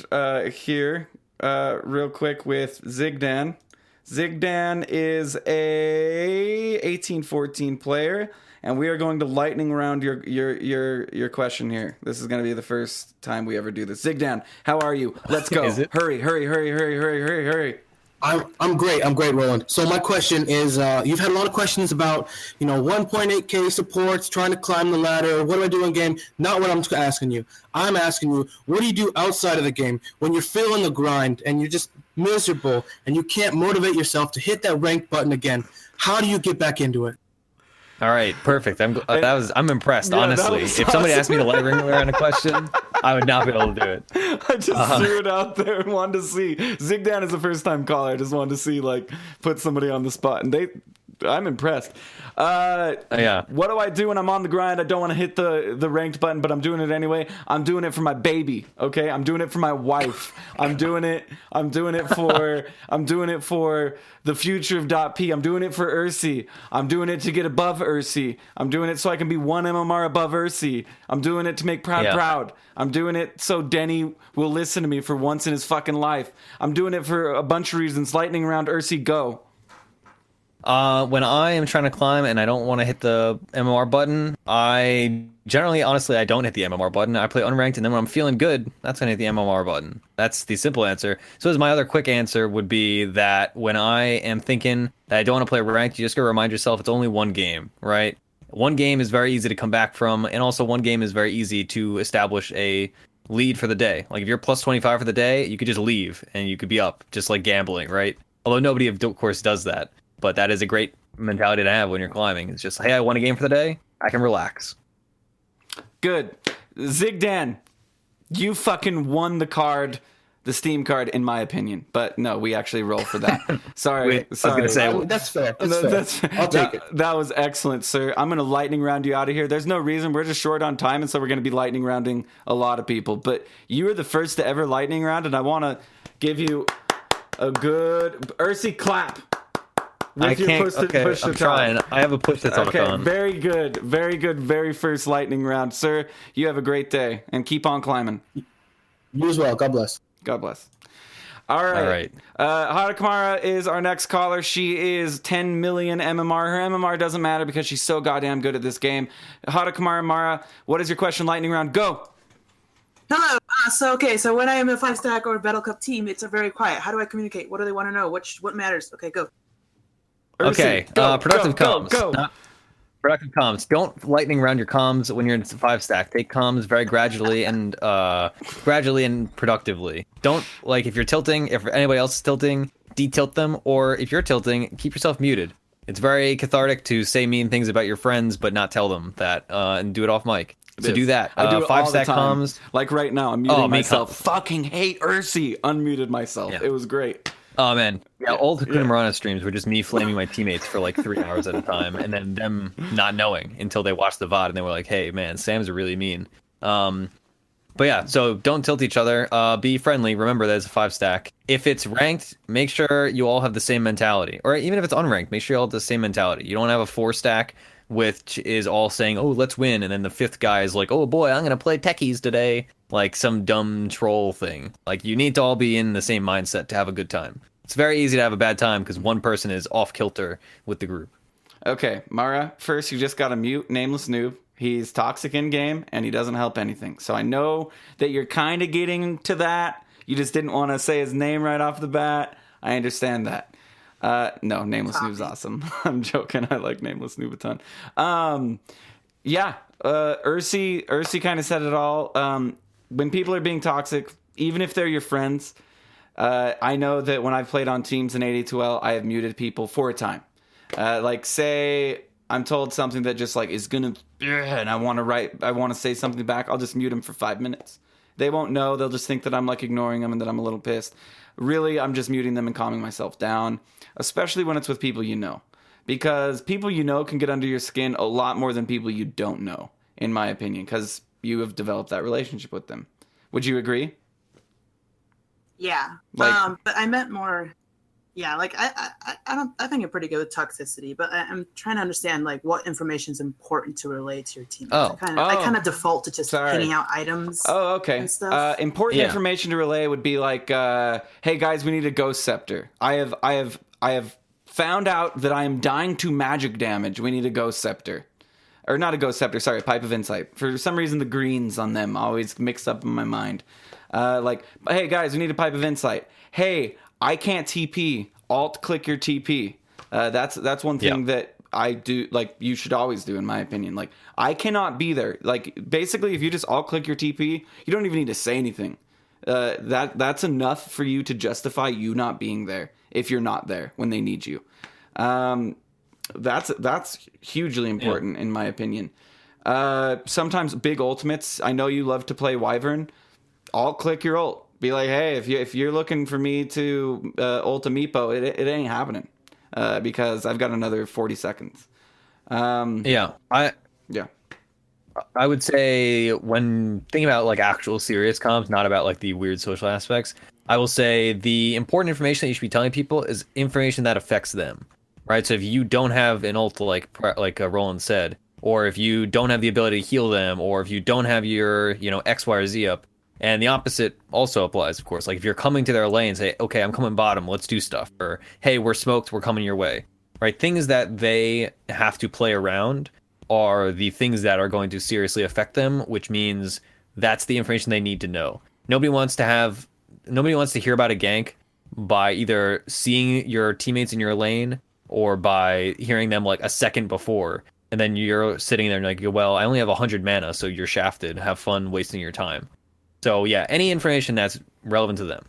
here, real quick with Zigdan. Zigdan is a 1814 player, and we are going to lightning round your question here. This is going to be the first time we ever do this. Zigdan, how are you? Let's go. Hurry. I'm great, Roland. So my question is, you've had a lot of questions about, 1.8K supports, trying to climb the ladder. What do I do in game? Not what I'm asking you. I'm asking you, what do you do outside of the game when you're feeling the grind and you're just miserable and you can't motivate yourself to hit that ranked button again? How do you get back into it? All right, perfect. I'm impressed, Yeah, honestly. If somebody asked me to lightning round a question, I would not be able to do it. I just threw it out there and wanted to see. Zigdan is a first-time caller. I just wanted to see, like, put somebody on the spot, and I'm impressed. Yeah. What do I do when I'm on the grind? I don't want to hit the ranked button, but I'm doing it anyway. I'm doing it for my baby. Okay, I'm doing it for my wife. I'm doing it for the future of DotP. I'm doing it for Ursi. I'm doing it to get above Ursi. I'm doing it so I can be 1 MMR above Ursi. I'm doing it to make proud. I'm doing it so Denny will listen to me for once in his fucking life. I'm doing it for a bunch of reasons. Lightning round, Ursi, go. When I am trying to climb and I don't want to hit the MMR button, I generally, honestly, I don't hit the MMR button. I play unranked, and then when I'm feeling good, that's when I hit the MMR button. That's the simple answer. So as my other quick answer would be that when I am thinking that I don't want to play ranked, you just gotta remind yourself it's only one game, right? One game is very easy to come back from, and also one game is very easy to establish a lead for the day. Like if you're plus 25 for the day, you could just leave and you could be up, just like gambling, right? Although nobody, of course, does that. But that is a great mentality to have when you're climbing. It's just, hey, I won a game for the day. I can relax. Good. Zigdan, you fucking won the Steam card, in my opinion. But no, we actually roll for that. Sorry. I was going to say, That's fair. That's fair. I'll take it. That was excellent, sir. I'm going to lightning round you out of here. There's no reason. We're just short on time, and so we're going to be lightning rounding a lot of people. But you were the first to ever lightning round, and I want to give you a good Ursi clap. I can't. Push I'm trying. I have a push to talk on. Very good. Very first lightning round, sir. You have a great day and keep on climbing. You as well. God bless. God bless. All right. All right. Harakamara is our next caller. She is 10 million MMR. Her MMR doesn't matter because she's so goddamn good at this game. Harakamara Mara, what is your question? Lightning round, go. Hello. So when I am a 5-stack or Battle Cup team, it's very quiet. How do I communicate? What do they want to know? What matters? Okay, go. Okay. Go, productive go, comms. go. Productive comms. Don't lightning round your comms when you're in 5-stack. Take comms very gradually and productively. Don't, like, if you're tilting, if anybody else is tilting, de-tilt them, or if you're tilting, keep yourself muted. It's very cathartic to say mean things about your friends, but not tell them that, and do it off mic. So do that. I do it 5-stack all the time. comms. Like right now, I'm muting myself. comms. Fucking hate Ursi. Unmuted myself. Yeah. It was great. Oh man, yeah. Old Hakuna Marana streams were just me flaming my teammates for like 3 hours at a time, and then them not knowing until they watched the VOD and they were like, "Hey man, Sam's really mean." But yeah, so don't tilt each other. Be friendly. Remember that it's a 5-stack. If it's ranked, make sure you all have the same mentality, or even if it's unranked, make sure you all have the same mentality. You don't have a 4-stack which is all saying, "Oh, let's win," and then the 5th guy is like, "Oh boy, I'm gonna play techies today," like some dumb troll thing. Like, you need to all be in the same mindset to have a good time. It's very easy to have a bad time because one person is off kilter with the group. Okay, Mara, first you just gotta mute Nameless Noob. He's toxic in game and he doesn't help anything. So I know that you're kind of getting to that. You just didn't want to say his name right off the bat. I understand that. No, Nameless Noob's awesome. I'm joking. I like Nameless Noob a ton. Ursi kind of said it all. When people are being toxic, even if they're your friends, I know that when I've played on teams in 82L, I have muted people for a time. Like, say I'm told something that just like is gonna, and I want to say something back, I'll just mute them for 5 minutes. They won't know. They'll just think that I'm like ignoring them and that I'm a little pissed. Really, I'm just muting them and calming myself down, especially when it's with people you know. Because people you know can get under your skin a lot more than people you don't know, in my opinion, because you have developed that relationship with them. Would you agree? Yeah. Like, but I meant more. Yeah, like I think you're pretty good with toxicity, but I'm trying to understand like what information is important to relay to your team. I kind of default to just pinning out items. Oh, okay. And stuff. Important information to relay would be like, hey guys, we need a ghost scepter. I have found out that I am dying to magic damage. We need a ghost scepter. Or not a ghost scepter, sorry, pipe of insight. For some reason, the greens on them always mix up in my mind. Like, hey guys, we need a pipe of insight. Hey, I can't TP. Alt click your TP. That's one thing that I do. Like, you should always do, in my opinion. Like, I cannot be there. Like, basically, if you just alt click your TP, you don't even need to say anything. That's enough for you to justify you not being there if you're not there when they need you. That's hugely important in my opinion. Sometimes big ultimates. I know you love to play Wyvern. Alt click your ult. Be like, hey, if you're looking for me to ult a Meepo, it ain't happening because I've got another 40 seconds. I would say when thinking about like actual serious comms, not about like the weird social aspects, I will say the important information that you should be telling people is information that affects them, right? So if you don't have an ult, like Roland said, or if you don't have the ability to heal them, or if you don't have your X, Y, or Z up. And the opposite also applies, of course. Like, if you're coming to their lane, say, okay, I'm coming bottom, let's do stuff. Or, hey, we're smoked, we're coming your way. Right? Things that they have to play around are the things that are going to seriously affect them, which means that's the information they need to know. Nobody wants to hear about a gank by either seeing your teammates in your lane or by hearing them like a second before. And then you're sitting there and like, well, I only have 100 mana, so you're shafted. Have fun wasting your time. So yeah, any information that's relevant to them.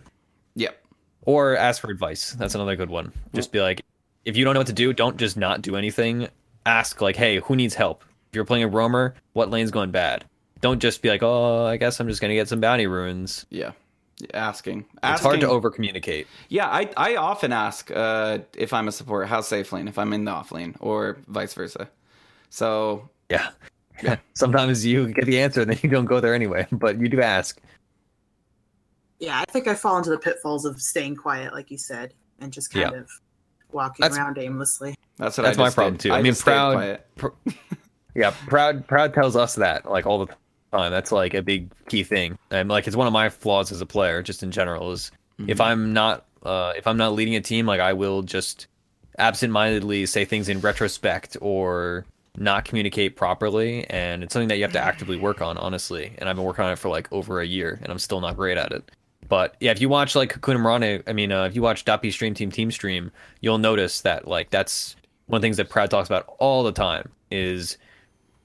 Yep. Or ask for advice. That's another good one. Just be like, if you don't know what to do, don't just not do anything. Ask like, hey, who needs help? If you're playing a roamer, what lane's going bad? Don't just be like, oh, I guess I'm just gonna get some bounty runes. Yeah. Asking. It's hard to over communicate. Yeah, I often ask if I'm a support, how's safe lane, if I'm in the off lane, or vice versa. So yeah. Sometimes you get the answer and then you don't go there anyway, but you do ask. Yeah, I think I fall into the pitfalls of staying quiet, like you said, and just kind of walking around aimlessly. That's my problem too. I mean, Proud tells us that like all the time. That's like a big key thing, and like it's one of my flaws as a player, just in general, is If I'm not leading a team, like I will just absentmindedly say things in retrospect or not communicate properly, and it's something that you have to actively work on, honestly. And I've been working on it for like over a year, and I'm still not great at it. But yeah, if you watch like Cocoon and Marane, if you watch DotP Team Stream, you'll notice that like that's one of the things that Proud talks about all the time is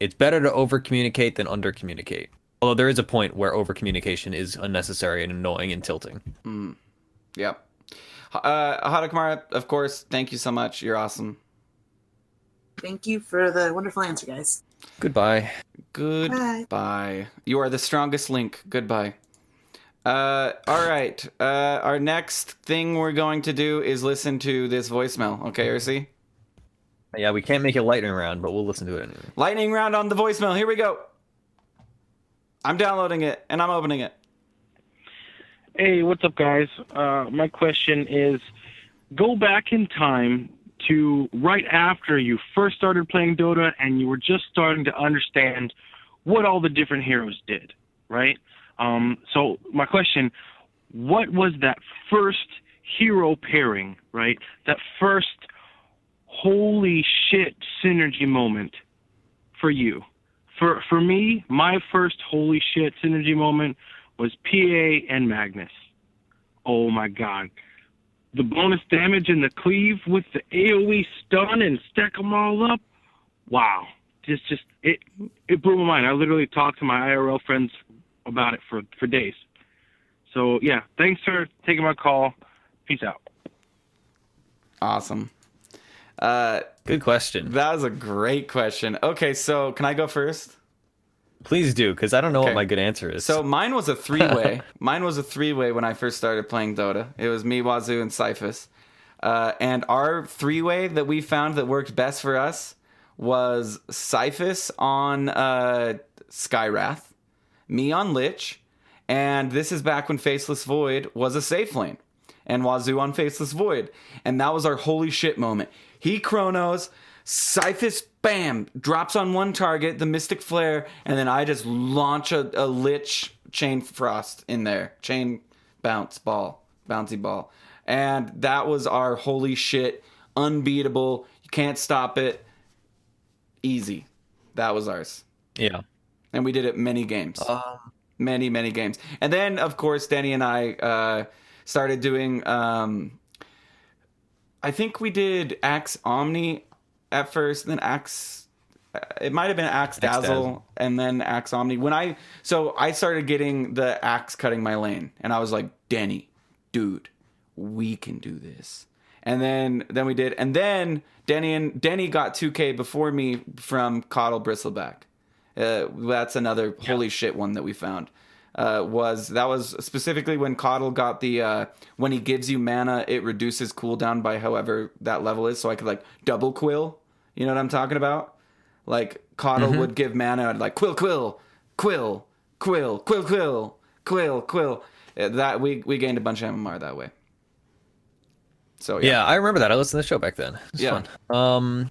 it's better to over communicate than under communicate. Although there is a point where over communication is unnecessary and annoying and tilting. Yep. Hadakamara, of course, thank you so much. You're awesome. Thank you for the wonderful answer, guys. Goodbye. Goodbye. You are the strongest link. Goodbye. All right. Our next thing we're going to do is listen to this voicemail. Okay, Ursi? Yeah, we can't make it lightning round, but we'll listen to it anyway. Lightning round on the voicemail. Here we go. I'm downloading it, and I'm opening it. Hey, what's up, guys? My question is, go back in time to right after you first started playing Dota and you were just starting to understand what all the different heroes did, right? So my question, what was that first hero pairing, right? That first holy shit synergy moment for you? For me, my first holy shit synergy moment was PA and Magnus. Oh my god. The bonus damage and the cleave with the AoE stun and stack them all up. Wow. It blew my mind. I literally talked to my IRL friends about it for days. So yeah, thanks for taking my call. Peace out. Awesome. Good question. That was a great question. Okay, so can I go first? Please do, because I don't know what my good answer is. So mine was a three-way. Mine was a three-way when I first started playing Dota. It was me, Wazoo, and Cyphus. And our three-way that we found that worked best for us was Cyphus on Skywrath, me on Lich, and this is back when Faceless Void was a safe lane, and Wazoo on Faceless Void. And that was our holy shit moment. He chronos, Cyphus, bam, drops on one target, the Mystic Flare, and then I just launch a Lich Chain Frost in there. Chain bouncy ball. And that was our holy shit, unbeatable, you can't stop it, easy. That was ours. Yeah. And we did it many games. Many games. And then, of course, Danny and I started doing, I think we did Axe Omni at first, then Axe, it might have been Axe Dazzle, and then Axe Omni. So I started getting the Axe cutting my lane, and I was like, Danny, dude, we can do this. And then we did, and then Danny got 2K before me from Coddle Bristleback. That's another holy shit one that we found. That was specifically when Coddle got the when he gives you mana, it reduces cooldown by however that level is. So I could like double quill. You know what I'm talking about? Like Coddle would give mana, I'd like quill. That we gained a bunch of MMR that way. So yeah, I remember that. I listened to the show back then. It was fun.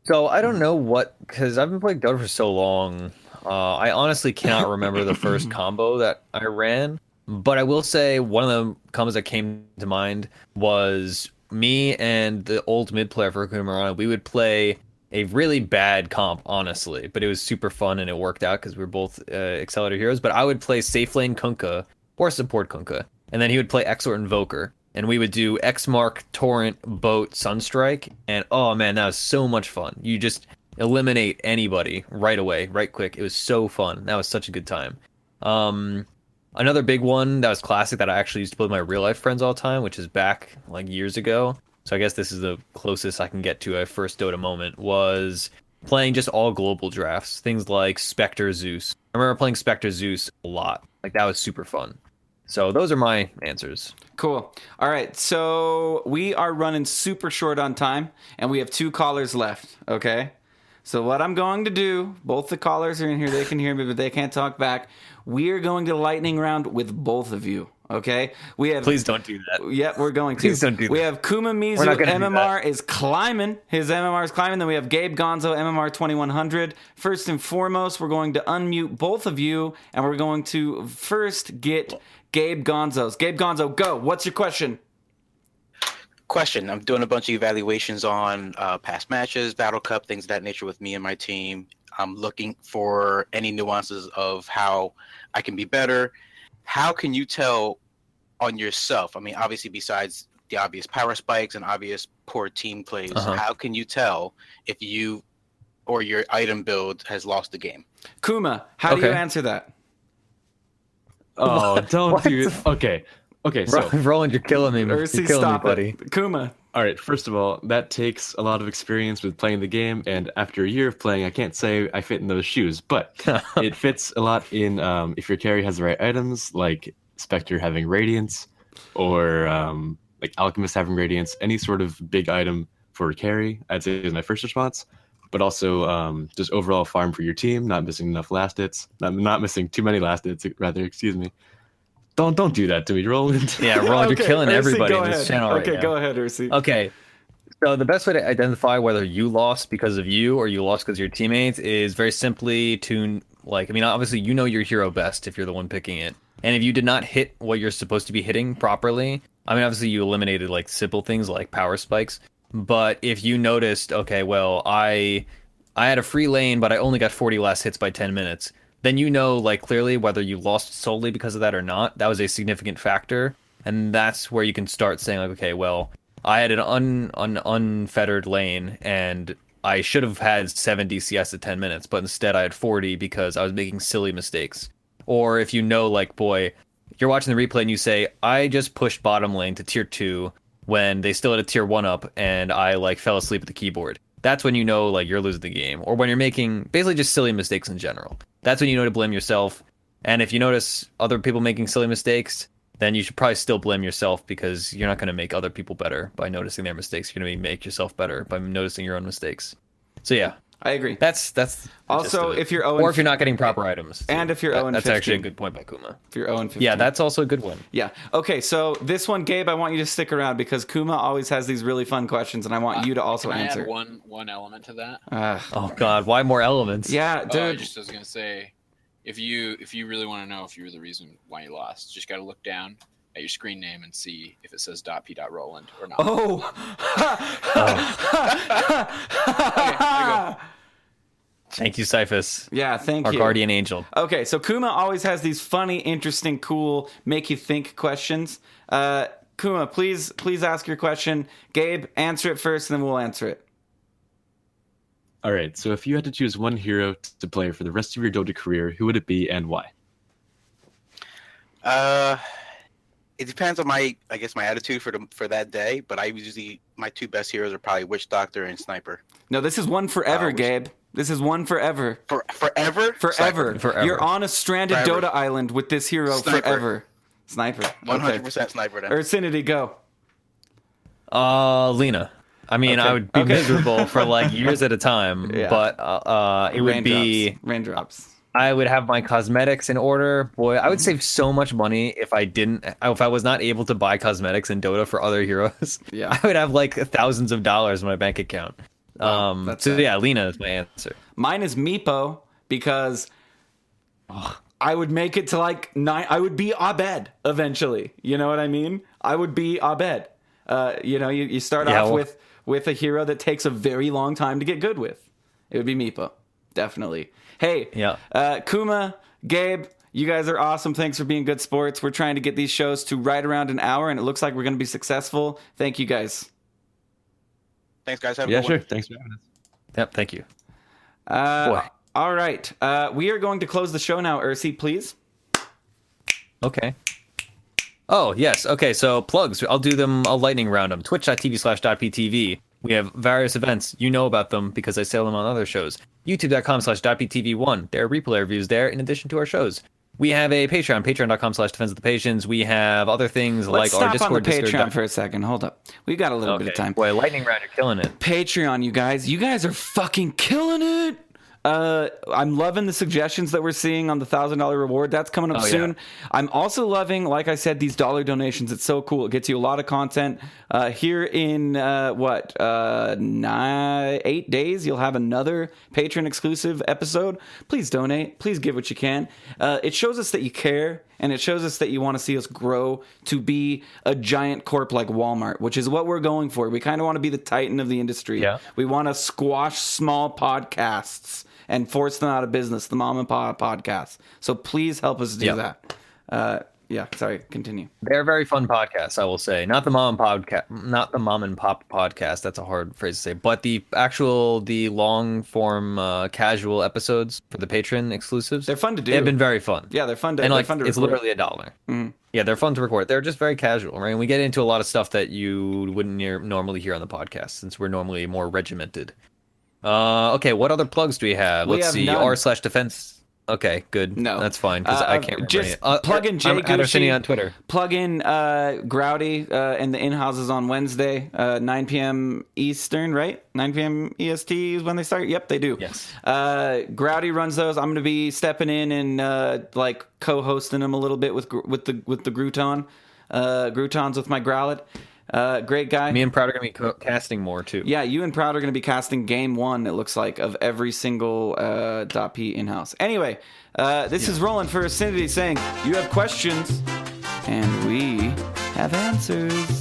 So I don't know because I've been playing Dota for so long. I honestly cannot remember the first combo that I ran, but I will say one of the combos that came to mind was me and the old mid player for Kumarana. We would play a really bad comp, honestly, but it was super fun and it worked out because we were both Accelerator heroes. But I would play safe lane Kunkka or support Kunkka, and then he would play Exort Invoker. And we would do X-Mark, Torrent, Boat, Sunstrike. And oh man, that was so much fun. You just eliminate anybody right away, right quick. It was so fun. That was such a good time. Another big one that was classic that I actually used to play with my real life friends all the time, which is back like years ago. So I guess this is the closest I can get to a first Dota moment, was playing just all global drafts. Things like Spectre Zeus. I remember playing Spectre Zeus a lot. Like that was super fun. So those are my answers. Cool. All right. So we are running super short on time, and we have 2 callers left. Okay. So what I'm going to do, both the callers are in here. They can hear me, but they can't talk back. We are going to lightning round with both of you. Okay, we have. Please don't do that. Yep, we're going to. Please don't do that. We have Kuma Mizu. MMR is climbing. His MMR is climbing. Then we have Gabe Gonzo, MMR 2100. First and foremost, we're going to unmute both of you, and we're going to first get Gabe Gonzo's. Gabe Gonzo, go. What's your question? Question. I'm doing a bunch of evaluations on past matches, Battle Cup, things of that nature with me and my team. I'm looking for any nuances of how I can be better. How can you tell on yourself? I mean, obviously, besides the obvious power spikes and obvious poor team plays, how can you tell if you or your item build has lost the game? Kuma, how do you answer that? Oh, don't do it. Okay, so Roland, you're killing me. You're killing me, buddy. Kuma. All right, first of all, that takes a lot of experience with playing the game, and after a year of playing, I can't say I fit in those shoes, but it fits a lot in if your carry has the right items, like Spectre having Radiance, or like Alchemist having Radiance, any sort of big item for carry, I'd say is my first response. But also just overall farm for your team, not missing enough last hits, not missing too many last hits, rather, excuse me. Don't do that to me, Roland. Yeah, Roland, you're killing Ursi, everybody in this channel right now. Okay, go ahead, Ursi. Okay, so the best way to identify whether you lost because of you or you lost because of your teammates is very simply to, obviously you know your hero best if you're the one picking it. And if you did not hit what you're supposed to be hitting properly, obviously you eliminated simple things like power spikes. But if you noticed, okay, well, I had a free lane, but I only got 40 last hits by 10 minutes. Then you know, clearly whether you lost solely because of that or not. That was a significant factor. And that's where you can start saying, okay, well, I had an unfettered lane, and I should have had 7 DCS at 10 minutes, but instead I had 40 because I was making silly mistakes. Or if you know, boy, you're watching the replay and you say, I just pushed bottom lane to tier 2 when they still had a tier 1 up, and I, fell asleep at the keyboard. That's when you know, you're losing the game. Or when you're making basically just silly mistakes in general. That's when you know to blame yourself. And if you notice other people making silly mistakes, then you should probably still blame yourself, because you're not going to make other people better by noticing their mistakes. You're going to make yourself better by noticing your own mistakes. So yeah, I agree. That's also if you're 0 or if you're not getting proper items. And if you're 0 that's actually a good point by Kuma. If you're 0 15. Yeah, that's also a good one. Yeah. Okay, so this one, Gabe, I want you to stick around because Kuma always has these really fun questions, and I want you to also can answer. I add one element to that? Oh God, why more elements? Yeah, dude. I was gonna say, if you really want to know if you were the reason why you lost, just got to look down at your screen name and see if it says .p .roland or not. Oh. Okay, thank you, Cyphus. Yeah, thank you. Our guardian angel. Okay, so Kuma always has these funny, interesting, cool, make you think questions. Kuma, please ask your question. Gabe, answer it first, and then we'll answer it. All right, so if you had to choose one hero to play for the rest of your Dota career, who would it be and why? It depends on my attitude for that day, but my 2 best heroes are probably Witch Doctor and Sniper. No, this is one forever, Gabe. This is one forever. Forever? Forever. You're on a stranded Dota island with this hero forever. Sniper. 100% Sniper then. Ursinity, go. Lena. I mean, I would be miserable for years at a time, but it would be raindrops. I would have my cosmetics in order. Boy, I would save so much money if I was not able to buy cosmetics in Dota for other heroes. Yeah, I would have thousands of dollars in my bank account. Yeah, Lena is my answer. Mine is Meepo, because I would make it to 9. I would be Abed eventually. You know what I mean? I would be Abed. You start off with a hero that takes a very long time to get good with. It would be Meepo, definitely. Hey, Kuma, Gabe, you guys are awesome. Thanks for being good sports. We're trying to get these shows to right around an hour, and it looks like we're going to be successful. Thank you, guys. Thanks, guys. Have a good one. Sure. Thanks for having us. Yep, thank you. All right. We are going to close the show now, Ursi, please. Okay. Oh, yes. Okay, so plugs. I'll do them. I'll lightning round them. Twitch.tv/.ptv. We have various events. You know about them because I sell them on other shows. YouTube.com/.ptv1. There are replay reviews there in addition to our shows. We have a Patreon, patreon.com/Defense of the Patients. We have other things Let's like our stop on the Discord. Patreon for a second. Hold up. We've got a little bit of time. Boy, lightning round, you're killing it. Patreon, you guys. You guys are fucking killing it. I'm loving the suggestions that we're seeing on the $1,000 reward. That's coming up soon. Yeah. I'm also loving, like I said, these dollar donations. It's so cool. It gets you a lot of content. Here in 8 days, you'll have another patron exclusive episode. Please donate. Please give what you can. It shows us that you care, and it shows us that you want to see us grow to be a giant corp like Walmart, which is what we're going for. We kind of want to be the Titan of the industry. Yeah. We want to squash small podcasts and force them out of business, the mom and pop podcasts. So please help us do that. Sorry, continue. They're very fun podcasts, I will say. Not the mom and pop podcast. That's a hard phrase to say. But the long form casual episodes for the patron exclusives. They're fun to do. They've been very fun. Yeah, they're fun to and they're fun to it's record. literally $1. Mm. Yeah, they're fun to record. They're just very casual, right? And we get into a lot of stuff that you wouldn't normally hear on the podcast, since we're normally more regimented. Okay, what other plugs do we have? Let's see. r/defense. Okay, good. No, that's fine because I can't remember. Just plug in Jay Gucci on Twitter. Plug in Grouty and the in-houses on Wednesday, 9 p.m. Eastern, right? 9 p.m. EST is when they start. Yep, they do. Yes. Grouty runs those. I'm going to be stepping in and co-hosting them a little bit with the Grouton, Groutons with my Growlet. Great guy. Me and Proud are going to be casting more, too. Yeah, you and Proud are going to be casting game 1, it looks like, of every single .p in-house. Anyway, this is Roland for Ursinity saying, you have questions, and we have answers.